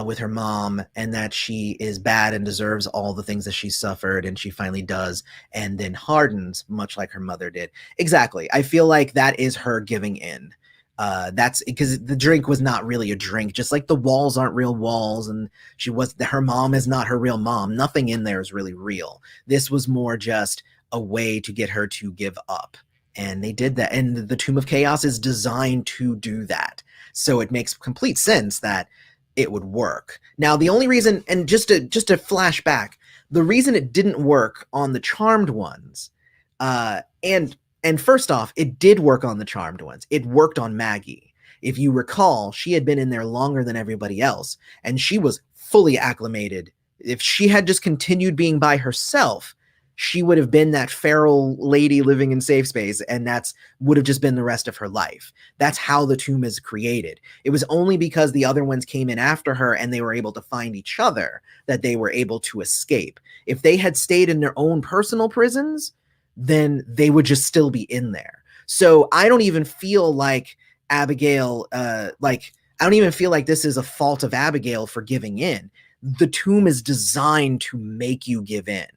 with her mom, and that she is bad and deserves all the things that she suffered, and she finally does, and then hardens, much like her mother did. Exactly. I feel like that is her giving in. That's because the drink was not really a drink, just like the walls aren't real walls, and her mom is not her real mom. Nothing in there is really real. This was more just a way to get her to give up. And they did that. And the Tomb of Chaos is designed to do that. So it makes complete sense that it would work. Now, the only reason, and just to flash back, the reason it didn't work on the Charmed ones, and first off, it did work on the Charmed ones. It worked on Maggie. If you recall, she had been in there longer than everybody else, and she was fully acclimated. If she had just continued being by herself, she would have been that feral lady living in safe space, and that's would have just been the rest of her life. That's how the tomb is created. It was only because the other ones came in after her and they were able to find each other that they were able to escape. If they had stayed in their own personal prisons, then they would just still be in there. So I don't even feel like Abigail, I don't even feel like this is a fault of Abigail for giving in. The tomb is designed to make you give in.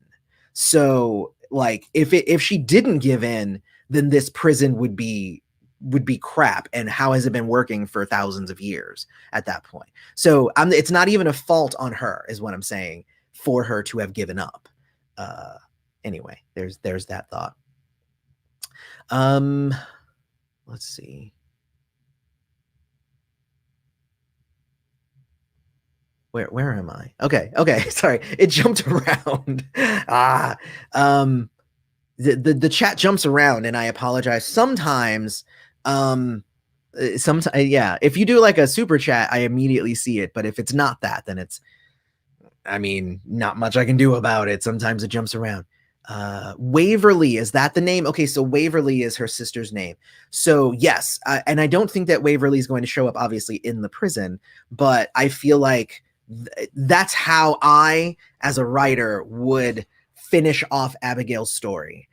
So, like, if she didn't give in, then this prison would be crap. And how has it been working for thousands of years at that point? So it's not even a fault on her, is what I'm saying, for her to have given up. Anyway, there's that thought. Let's see. Where am I? Okay. Sorry. It jumped around. The chat jumps around, and I apologize. Sometimes, yeah, if you do like a super chat, I immediately see it. But if it's not that, then not much I can do about it. Sometimes it jumps around. Waverly, is that the name? Okay, so Waverly is her sister's name. So yes, and I don't think that Waverly is going to show up, obviously, in the prison, but I feel like that's how I, as a writer, would finish off Abigail's story.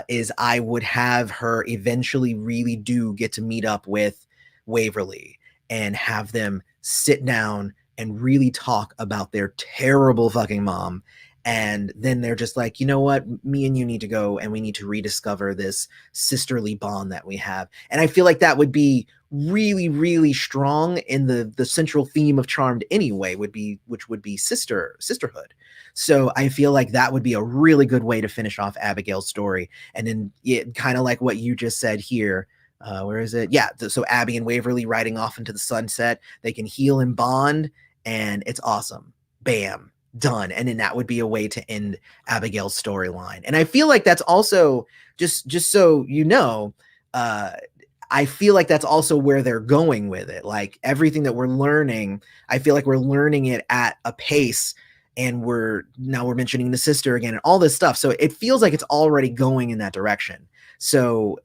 Is I would have her eventually really do get to meet up with Waverly and have them sit down and really talk about their terrible fucking mom. And then they're just like, you know what? Me and you need to go and we need to rediscover this sisterly bond that we have. And I feel like that would be really, really strong in the central theme of Charmed anyway, which would be sisterhood. So I feel like that would be a really good way to finish off Abigail's story. And then kind of like what you just said here. Where is it? Yeah. So Abby and Waverly riding off into the sunset. They can heal and bond, and it's awesome. Bam, done. And then that would be a way to end Abigail's storyline. And I feel like that's also just so you know, I feel like that's also where they're going with it. Like everything that we're learning, I feel like we're learning it at a pace, and we're mentioning the sister again and all this stuff. So it feels like it's already going in that direction. So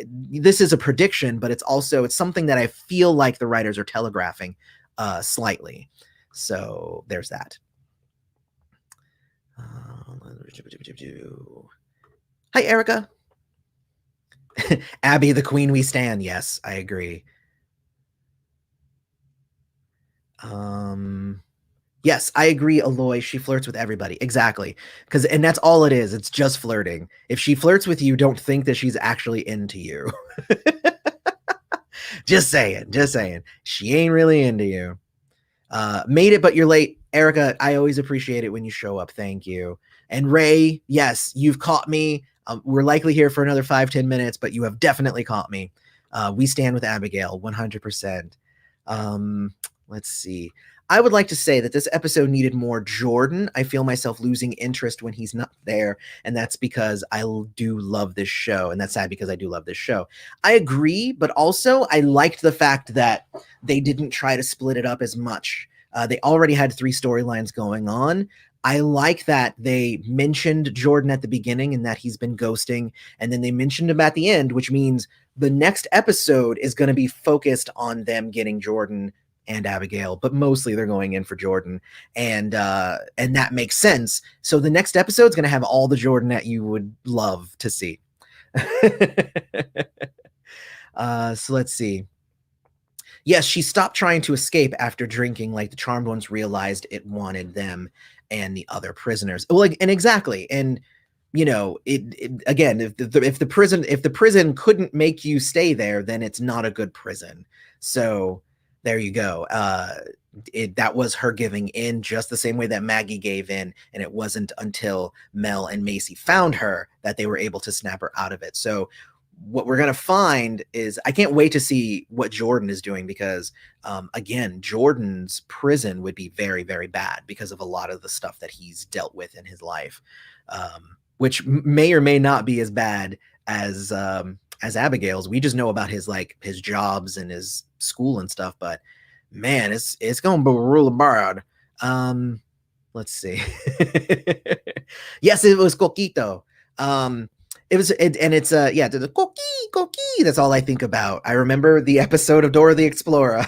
this is a prediction, but it's something that I feel like the writers are telegraphing slightly. So there's that. Hi, Erica. Abby, the queen we stand. Yes, I agree. Yes, I agree, Aloy. She flirts with everybody. Exactly. And that's all it is. It's just flirting. If she flirts with you, don't think that she's actually into you. Just saying. She ain't really into you. Made it, but you're late. Erica, I always appreciate it when you show up. Thank you. And Ray, yes, you've caught me. We're likely here for another 5-10 minutes, but you have definitely caught me. We stand with Abigail 100%. Let's see. I would like to say that this episode needed more Jordan. I feel myself losing interest when he's not there, and that's because I do love this show, and that's sad because I do love this show. I agree, but also I liked the fact that they didn't try to split it up as much. They already had 3 storylines going on. I like that they mentioned Jordan at the beginning and that he's been ghosting, and then they mentioned him at the end, which means the next episode is going to be focused on them getting Jordan and Abigail, but mostly they're going in for Jordan, and that makes sense. So the next episode is going to have all the Jordan that you would love to see. So let's see. Yes, she stopped trying to escape after drinking, like the Charmed Ones realized it wanted them and the other prisoners. Well, and exactly, and you know, it again, if the prison couldn't make you stay there, then it's not a good prison. So there you go. That was her giving in, just the same way that Maggie gave in, and it wasn't until Mel and Macy found her that they were able to snap her out of it. So what we're going to find is, I can't wait to see what Jordan is doing, because again, Jordan's prison would be very, very bad because of a lot of the stuff that he's dealt with in his life, which may or may not be as bad as Abigail's. We just know about his jobs and his school and stuff, but man, it's gonna be really bad. Let's see. Yes, it was Coquito. It's the Coqui. That's all I think about. I remember the episode of Dora the Explorer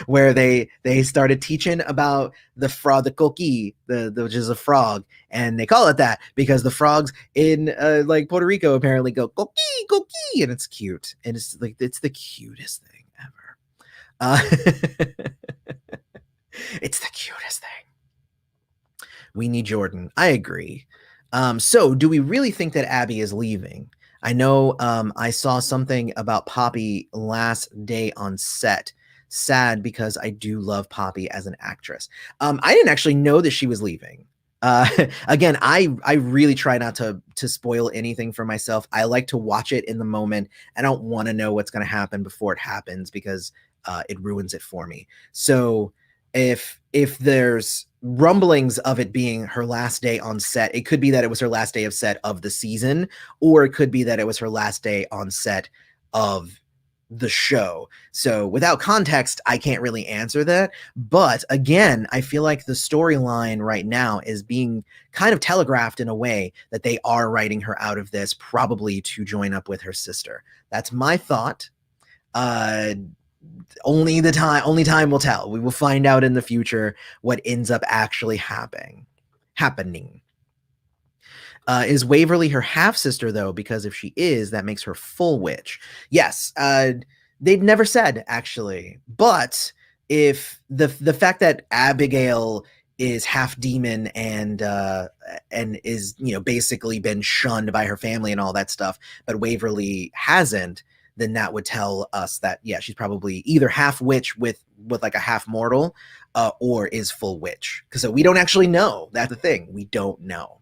where they started teaching about the frog, the Coqui, which is a frog, and they call it that because the frogs in like Puerto Rico apparently go Coqui, Coqui, and it's cute, and it's like it's the cutest thing ever. It's the cutest thing. We need Jordan. I agree. So do we really think that Abby is leaving? I know I saw something about Poppy last day on set. Sad, because I do love Poppy as an actress. I didn't actually know that she was leaving. Again, I really try not to spoil anything for myself. I like to watch it in the moment. I don't want to know what's going to happen before it happens, because it ruins it for me. So if there's rumblings of it being her last day on set, it could be that it was her last day of set of the season, or it could be that it was her last day on set of the show. So without context, I can't really answer that. But again, I feel like the storyline right now is being kind of telegraphed in a way that they are writing her out of this, probably to join up with her sister. That's my thought. Only time will tell. We will find out in the future what ends up actually happening. Is Waverly her half sister though? Because if she is, that makes her full witch. Yes. They'd never said, actually. But if the fact that Abigail is half demon and is, you know, basically been shunned by her family and all that stuff, but Waverly hasn't, then that would tell us that, yeah, she's probably either half witch with like a half mortal, or is full witch. Because so we don't actually know. That's the thing. We don't know.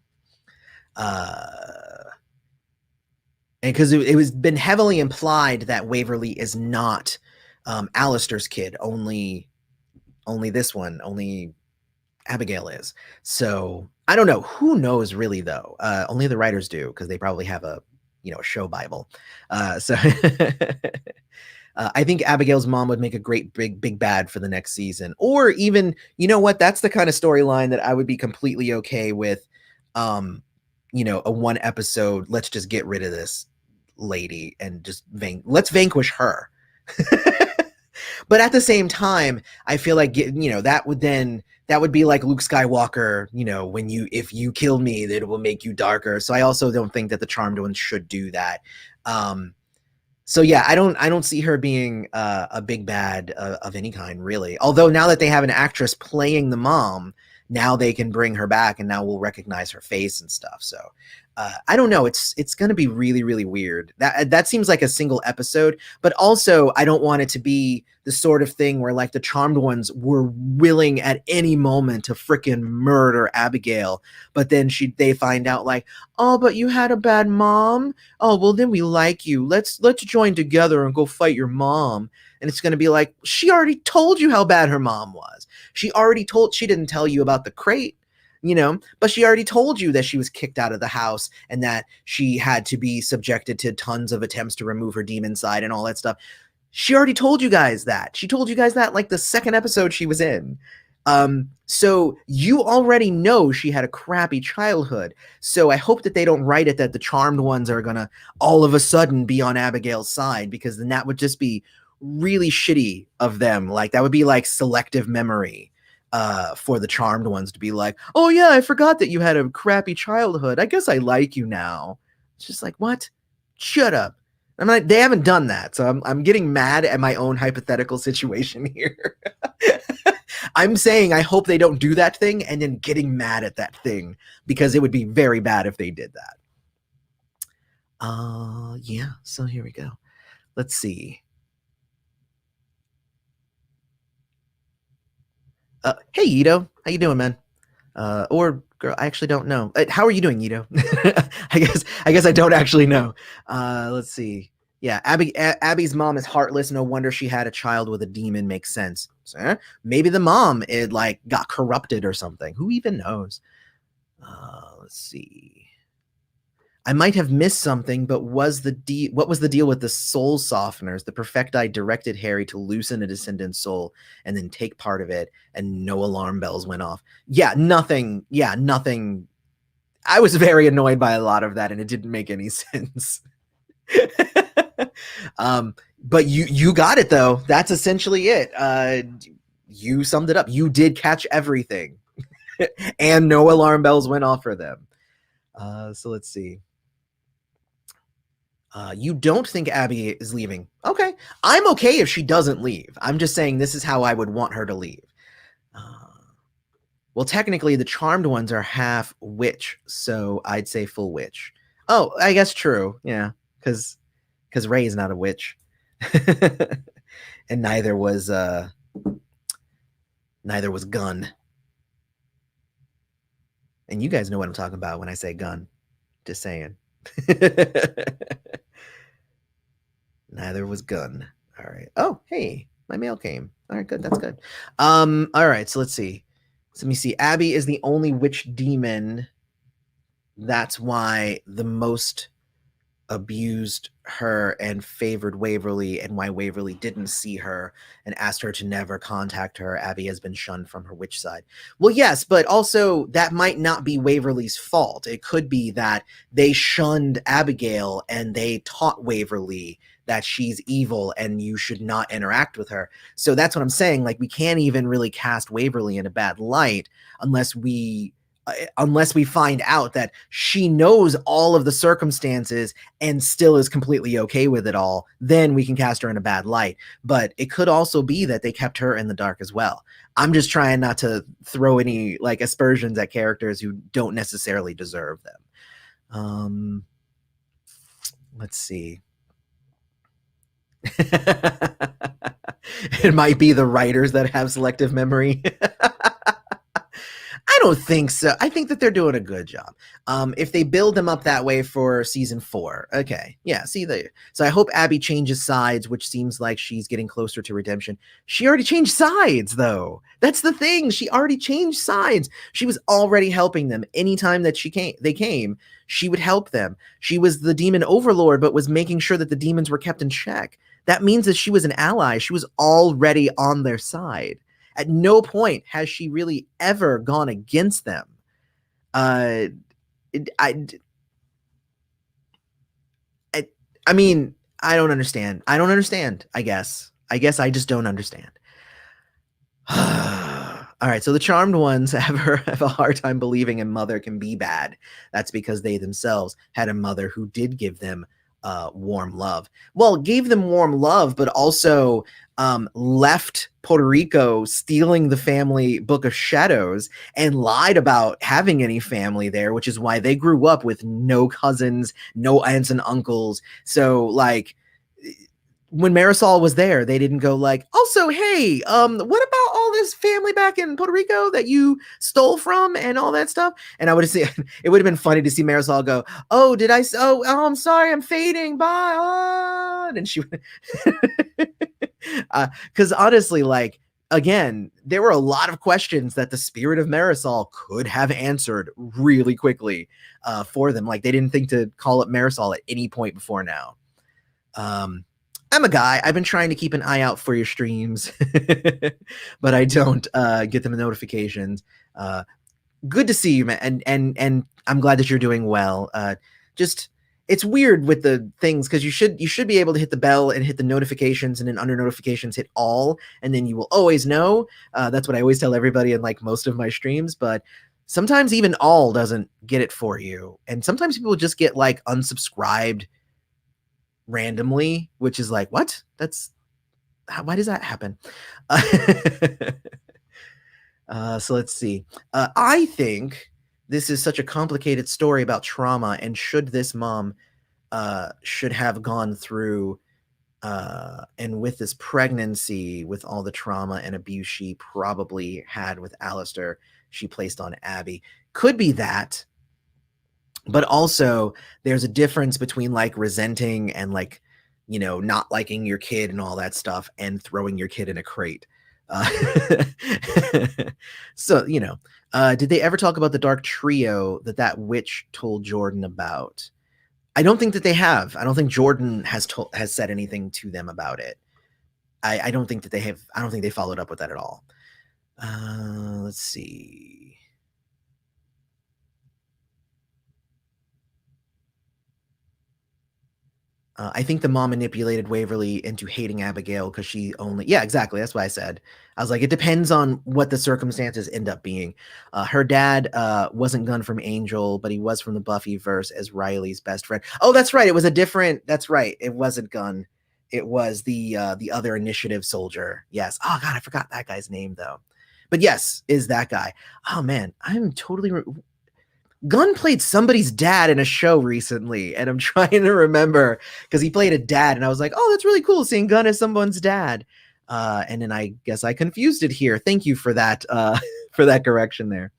And because it was been heavily implied that Waverly is not Alistair's kid, only this one, only Abigail is. So I don't know. Who knows really though? Only the writers do, because they probably have a, you know, a show Bible. So I think Abigail's mom would make a great big bad for the next season. Or even, you know what? That's the kind of storyline that I would be completely okay with. You know, a one episode, let's just get rid of this lady and just let's vanquish her. But at the same time, I feel like, you know, that would be like Luke Skywalker, you know, when if you kill me, that it will make you darker. So I also don't think that the Charmed Ones should do that. So yeah, I don't see her being a big bad of any kind, really. Although now that they have an actress playing the mom, now they can bring her back, and now we'll recognize her face and stuff. So I don't know. It's going to be really, really weird. That seems like a single episode, but also I don't want it to be the sort of thing where like the Charmed Ones were willing at any moment to freaking murder Abigail, but then they find out like, oh, but you had a bad mom. Oh, well then we like you. Let's join together and go fight your mom. And it's going to be like, she already told you how bad her mom was. She didn't tell you about the crate, you know, but she already told you that she was kicked out of the house and that she had to be subjected to tons of attempts to remove her demon side and all that stuff. She already told you guys that. She told you guys that like the second episode she was in. So you already know she had a crappy childhood. So I hope that they don't write it that the Charmed Ones are gonna all of a sudden be on Abigail's side, because then that would just be really shitty of them. Like that would be like selective memory for the Charmed Ones to be like, oh yeah, I forgot that you had a crappy childhood. I guess I like you now. It's just like, what? Shut up. I'm like, they haven't done that. So I'm getting mad at my own hypothetical situation here. I'm saying I hope they don't do that thing and then getting mad at that thing, because it would be very bad if they did that. Yeah, so here we go. Let's see. Hey Ito, how you doing, man? Or girl, I actually don't know. How are you doing, Ito? I guess I don't actually know. Let's see. Yeah, Abby's mom is heartless. No wonder she had a child with a demon. Makes sense. So, maybe the mom like got corrupted or something. Who even knows? Let's see. I might have missed something, but what was the deal with the soul softeners? The Perfecti directed Harry to loosen a descendant's soul and then take part of it, and no alarm bells went off. Yeah, nothing. Yeah, nothing. I was very annoyed by a lot of that, and it didn't make any sense. But you got it though. That's essentially it. You summed it up. You did catch everything, and no alarm bells went off for them. So let's see. You don't think Abby is leaving. Okay. I'm okay if she doesn't leave. I'm just saying this is how I would want her to leave. Well, technically, the Charmed Ones are half witch, so I'd say full witch. Oh, I guess true. Yeah, because Ray is not a witch, and neither was Gunn. And you guys know what I'm talking about when I say Gunn. Just saying. Neither was Gunn. All right. Oh, hey, my mail came. All right, good. That's good. All right, so let's see. So let me see. Abby is the only witch demon. That's why the most abused her and favored Waverly, and why Waverly didn't see her and asked her to never contact her. Abby has been shunned from her witch side. Well, yes, but also that might not be Waverly's fault. It could be that they shunned Abigail and they taught Waverly that she's evil and you should not interact with her. So that's what I'm saying. Like, we can't even really cast Waverly in a bad light unless we unless we find out that she knows all of the circumstances and still is completely okay with it all, then we can cast her in a bad light. But it could also be that they kept her in the dark as well. I'm just trying not to throw any like aspersions at characters who don't necessarily deserve them. Let's see. It might be the writers that have selective memory. I don't think so. I think that they're doing a good job. If they build them up that way for season 4, okay, yeah. See, so I hope Abby changes sides, which seems like she's getting closer to redemption. She already changed sides, though. That's the thing. She already changed sides. She was already helping them. Anytime that they came, she would help them. She was the demon overlord, but was making sure that the demons were kept in check. That means that she was an ally. She was already on their side. At no point has she really ever gone against them. I mean, I don't understand. I don't understand, I guess. I just don't understand. All right, so the charmed ones have a hard time believing a mother can be bad. That's because they themselves had a mother who did give them warm love. Well, gave them warm love, but also left Puerto Rico stealing the family book of shadows and lied about having any family there, which is why they grew up with no cousins, no aunts and uncles. So like when Marisol was there, they didn't go like, also, hey, what about all this family back in Puerto Rico that you stole from and all that stuff? And I would have seen, it would have been funny to see Marisol go, oh, did I, oh, I'm sorry, I'm fading, bye. Oh. And she would, because honestly, like, again, there were a lot of questions that the spirit of Marisol could have answered really quickly for them. Like, they didn't think to call up Marisol at any point before now. I'm a guy. I've been trying to keep an eye out for your streams, but I don't get them notifications. Good to see you, man, and I'm glad that you're doing well. Just it's weird with the things because you should be able to hit the bell and hit the notifications, and then under notifications hit all, and then you will always know. That's what I always tell everybody in like most of my streams, but sometimes even all doesn't get it for you, and sometimes people just get like unsubscribed randomly, which is like, what? Why does that happen? So let's see. I think this is such a complicated story about trauma, and should this mom should have gone through and with this pregnancy, with all the trauma and abuse she probably had with Alistair, she placed on Abby. Could be that. But also there's a difference between like resenting and like, you know, not liking your kid and all that stuff and throwing your kid in a crate. So, you know, did they ever talk about the dark trio that witch told Jordan about? I don't think that they have. I don't think Jordan has said anything to them about it. I don't think that they have. I don't think they followed up with that at all. Let's see. I think the mom manipulated Waverly into hating Abigail because she only... Yeah, exactly. That's what I said. I was like, it depends on what the circumstances end up being. Her dad wasn't Gunn from Angel, but he was from the Buffyverse as Riley's best friend. Oh, that's right. It was a different... That's right. It wasn't Gunn. It was the other initiative soldier. Yes. Oh, God, I forgot that guy's name, though. But yes, is that guy. Oh, man, I'm totally... Gunn played somebody's dad in a show recently, and I'm trying to remember because he played a dad, and I was like, oh, that's really cool seeing Gunn as someone's dad. And then I guess I confused it here. Thank you for that for that correction there.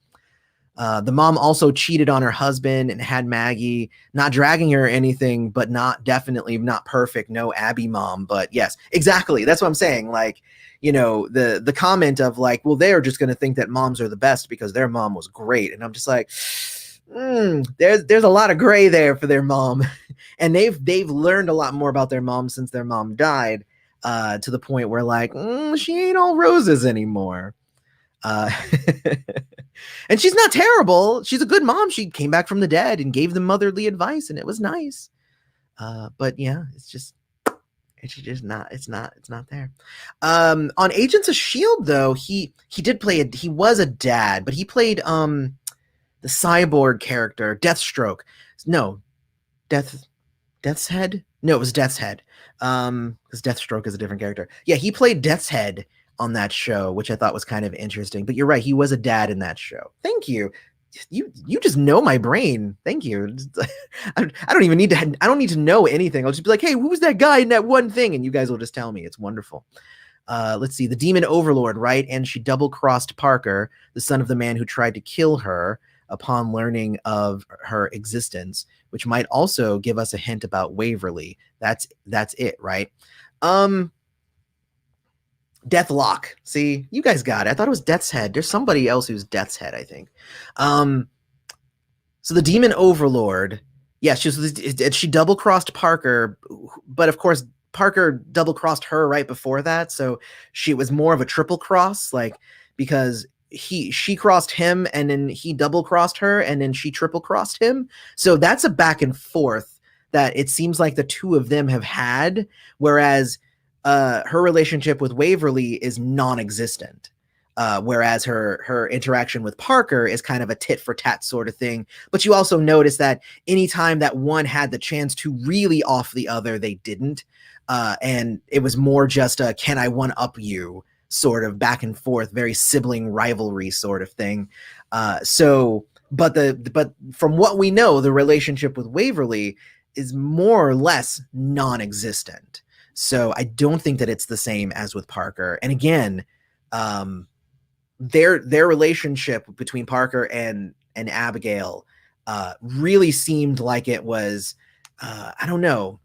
The mom also cheated on her husband and had Maggie, not dragging her or anything, but definitely not perfect. No Abby mom, but yes, exactly. That's what I'm saying. Like, you know, the comment of like, well, they're just going to think that moms are the best because their mom was great. And I'm just like, there's a lot of gray there for their mom. And they've learned a lot more about their mom since their mom died, to the point where like, she ain't all roses anymore. And she's not terrible. She's a good mom. She came back from the dead and gave them motherly advice, and it was nice. But yeah, it's just not there. On Agents of Shield though, he did play he was a dad, but he played the cyborg character, Deathstroke. No, Death's Head? No, it was Death's Head. Because Deathstroke is a different character. Yeah, he played Death's Head on that show, which I thought was kind of interesting. But you're right, he was a dad in that show. Thank you. You just know my brain. Thank you. I don't even need to. I don't need to know anything. I'll just be like, hey, who's that guy in that one thing? And you guys will just tell me. It's wonderful. Let's see, the demon overlord, right? And she double-crossed Parker, the son of the man who tried to kill her upon learning of her existence, which might also give us a hint about Waverly. That's it, right? Deathlock. See, you guys got it. I thought it was Death's Head. There's somebody else who's Death's Head, I think. So the demon overlord, yeah, she double-crossed Parker, but of course Parker double-crossed her right before that, so she was more of a triple cross, like, because she crossed him and then he double-crossed her and then she triple-crossed him. So that's a back and forth that it seems like the two of them have had, whereas her relationship with Waverly is non-existent. Whereas her interaction with Parker is kind of a tit for tat sort of thing. But you also notice that anytime that one had the chance to really off the other, they didn't. And it was more just a can I one up you sort of back and forth, very sibling rivalry sort of thing. But from what we know, the relationship with Waverly is more or less non-existent. So I don't think that it's the same as with Parker. And again, their relationship between Parker and Abigail really seemed like it was I don't know,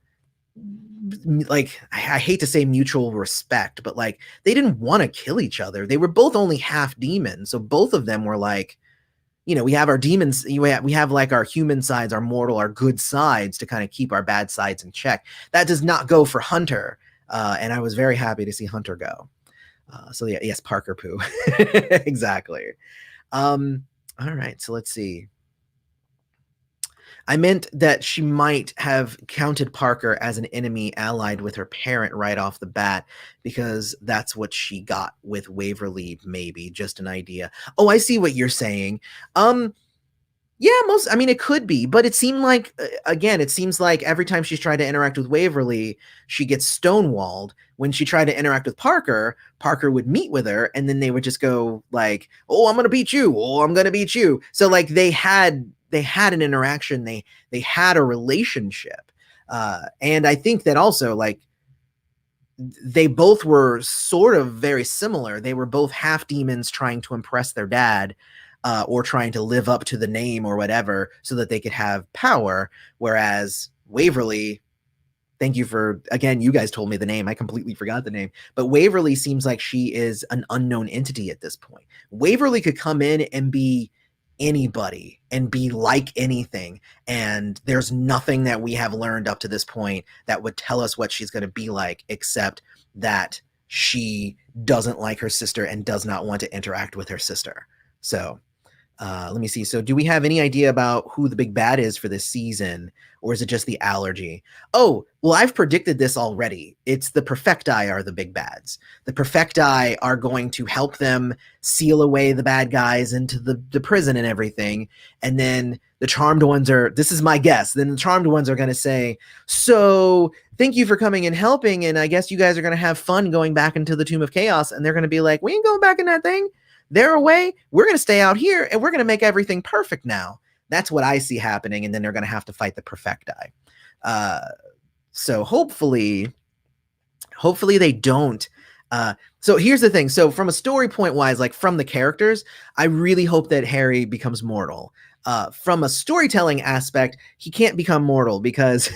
like I hate to say mutual respect, but like they didn't want to kill each other. They were both only half demons, so both of them were like, you know, we have our demons, we have like our human sides, our mortal, our good sides to kind of keep our bad sides in check. That does not go for Hunter, and I was very happy to see Hunter go. So yeah, yes, Parker poo. Exactly. All right, so let's see. I meant that she might have counted Parker as an enemy allied with her parent right off the bat, because that's what she got with Waverly, maybe. Just an idea. Oh, I see what you're saying. Yeah, I mean, it could be, but it seemed like, again, it seems like every time she's tried to interact with Waverly, she gets stonewalled. When she tried to interact with Parker, Parker would meet with her, and then they would just go like, oh, I'm going to beat you. Oh, I'm going to beat you. So like they had an interaction. They had a relationship. And I think that also, like, they both were sort of very similar. They were both half demons trying to impress their dad, or trying to live up to the name or whatever so that they could have power. Whereas Waverly, thank you for, again, you guys told me the name. I completely forgot the name. But Waverly seems like she is an unknown entity at this point. Waverly could come in and be anybody and be like anything. And there's nothing that we have learned up to this point that would tell us what she's going to be like, except that she doesn't like her sister and does not want to interact with her sister. So let me see. So do we have any idea about who the big bad is for this season, or is it just the allergy? Oh, well, I've predicted this already. It's the Perfecti are the big bads. The Perfecti are going to help them seal away the bad guys into the prison and everything. And then the Charmed ones are, this is my guess, then the Charmed ones are going to say, so thank you for coming and helping, and I guess you guys are going to have fun going back into the Tomb of Chaos. And they're going to be like, we ain't going back in that thing. They're away. We're going to stay out here, and we're going to make everything perfect now. That's what I see happening, and then they're going to have to fight the Perfecti. So hopefully they don't. So here's the thing. So from a story point wise, like from the characters, I really hope that Harry becomes mortal. From a storytelling aspect, he can't become mortal because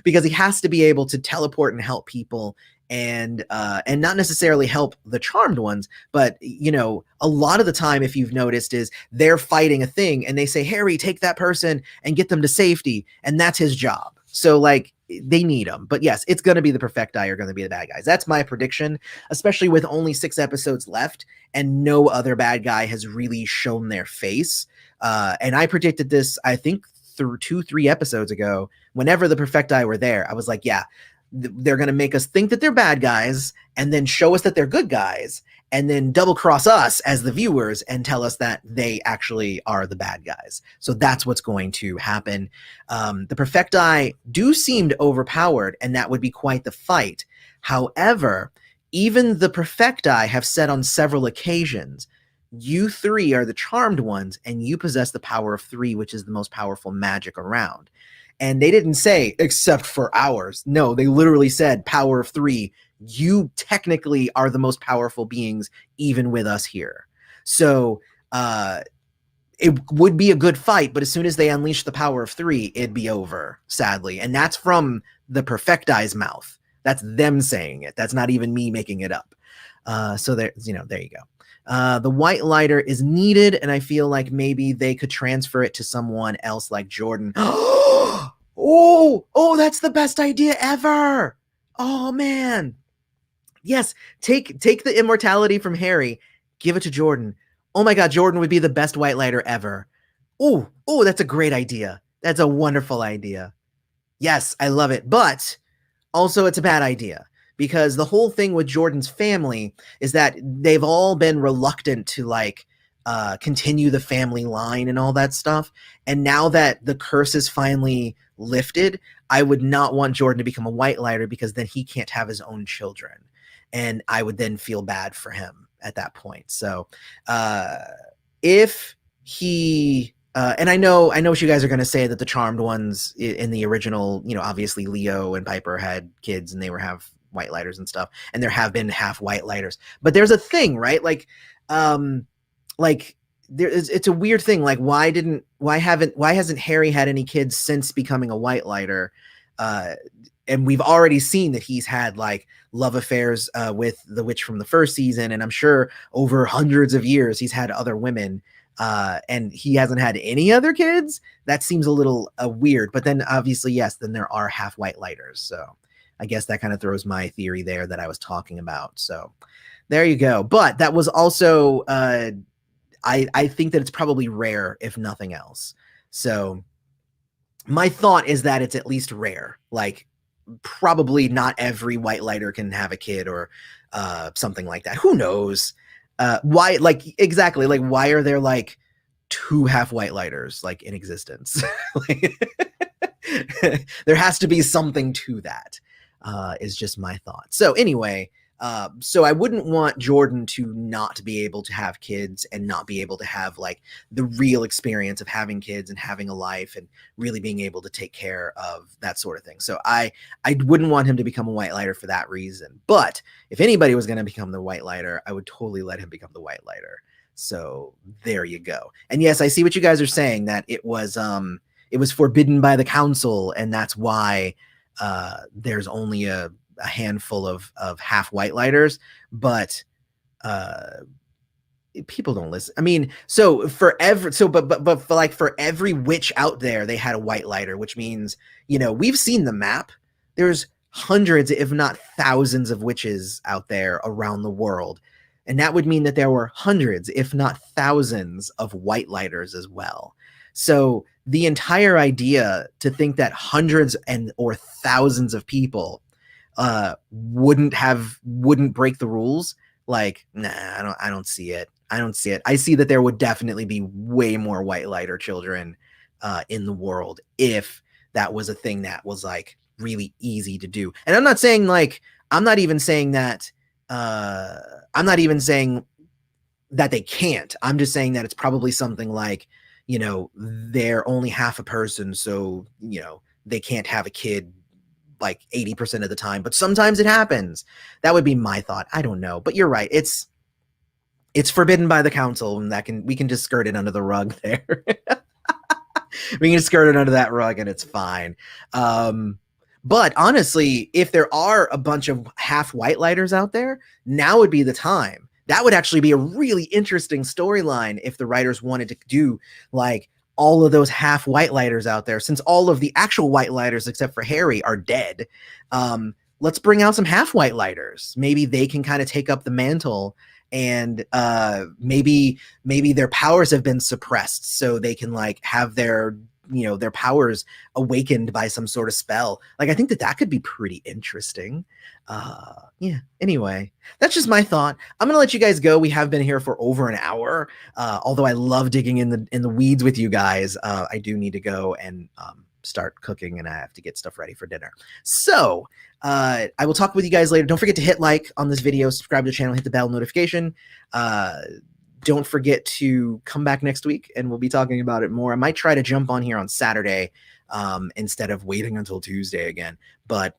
because he has to be able to teleport and help people, and not necessarily help the Charmed ones, but you know, a lot of the time, if you've noticed, is they're fighting a thing and they say, Harry, take that person and get them to safety, and that's his job. So like they need him. But yes, it's going to be the Perfecti are going to be the bad guys. That's my prediction, especially with only 6 episodes left and no other bad guy has really shown their face. And I predicted this, I think, through 2-3 episodes ago. Whenever the Perfecti were there, I was like, yeah, they're going to make us think that they're bad guys and then show us that they're good guys. and then double cross us as the viewers and tell us that they actually are the bad guys. So that's what's going to happen. The Perfecti do seem overpowered, and that would be quite the fight. However, even the Perfecti have said on several occasions, you three are the charmed ones, and you possess the power of 3, which is the most powerful magic around. And they didn't say, except for ours. No, they literally said, power of 3. You technically are the most powerful beings, even with us here. So it would be a good fight, but as soon as they unleash the power of 3, it'd be over, sadly. And that's from the Perfecti's mouth. That's them saying it. That's not even me making it up. So there you go. The white lighter is needed, and I feel like maybe they could transfer it to someone else like Jordan. Oh, that's the best idea ever. Oh man. Yes, take the immortality from Harry, give it to Jordan. Oh my God, Jordan would be the best white lighter ever. Oh, that's a great idea. That's a wonderful idea. Yes, I love it. But also it's a bad idea, because the whole thing with Jordan's family is that they've all been reluctant to continue the family line and all that stuff. And now that the curse is finally lifted, I would not want Jordan to become a white lighter, because then he can't have his own children. And I would then feel bad for him at that point. So if he, and I know what you guys are going to say, that the charmed ones in the original, obviously Leo and Piper had kids and they were half white lighters and stuff. And there have been half white lighters, but there's a thing, right? It's a weird thing. Like, why hasn't Harry had any kids since becoming a white lighter? And we've already seen that he's had love affairs with the witch from the first season, and I'm sure over hundreds of years he's had other women, and he hasn't had any other kids. That seems a little weird. But then obviously, yes, then there are half white lighters, so I guess that kind of throws my theory there that I was talking about. So there you go. But that was also I think that it's probably rare, if nothing else. So my thought is that it's at least rare. Probably not every white lighter can have a kid, or something like that. Who knows? Why? Exactly. Why are there 2 half white lighters in existence? There has to be something to that. Is just my thought. So anyway, so I wouldn't want Jordan to not be able to have kids and not be able to have the real experience of having kids and having a life and really being able to take care of that sort of thing. So I wouldn't want him to become a white lighter for that reason. But if anybody was going to become the white lighter, I would totally let him become the white lighter. So there you go. And yes, I see what you guys are saying, that it was forbidden by the council, and that's why there's only a handful of half white lighters. But people don't listen. I mean, for every witch out there, they had a white lighter, which means, we've seen the map. There's hundreds, if not thousands, of witches out there around the world. And that would mean that there were hundreds, if not thousands, of white lighters as well. So the entire idea to think that hundreds or thousands of people wouldn't break the rules, nah, I don't see it. I see that there would definitely be way more white lighter children in the world if that was a thing that was really easy to do. And I'm not saying I'm not even saying that they can't. I'm just saying that it's probably something they're only half a person, so they can't have a kid 80% of the time, but sometimes it happens. That would be my thought. I don't know, but you're right. It's forbidden by the council, and we can just skirt it under the rug there. We can just skirt it under that rug and it's fine. But honestly, if there are a bunch of half white lighters out there, now would be the time. That would actually be a really interesting storyline if the writers wanted to do all of those half white lighters out there, since all of the actual white lighters except for Harry are dead. Let's bring out some half white lighters. Maybe they can kind of take up the mantle, and maybe their powers have been suppressed, so they can have their their powers awakened by some sort of spell. Like, I think that could be pretty interesting. Yeah, anyway, that's just my thought. I'm gonna let you guys go. We have been here for over an hour. Although I love digging in the weeds with you guys, I do need to go and start cooking, and I have to get stuff ready for dinner. So I will talk with you guys later. Don't forget to hit like on this video, subscribe to the channel, hit the bell notification. Don't forget to come back next week, and we'll be talking about it more. I might try to jump on here on Saturday instead of waiting until Tuesday again. But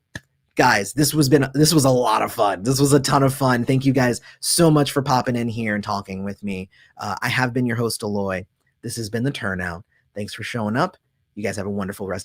guys, this was a lot of fun. This was a ton of fun. Thank you guys so much for popping in here and talking with me. I have been your host, Aloy. This has been the Turnout. Thanks for showing up. You guys have a wonderful rest of your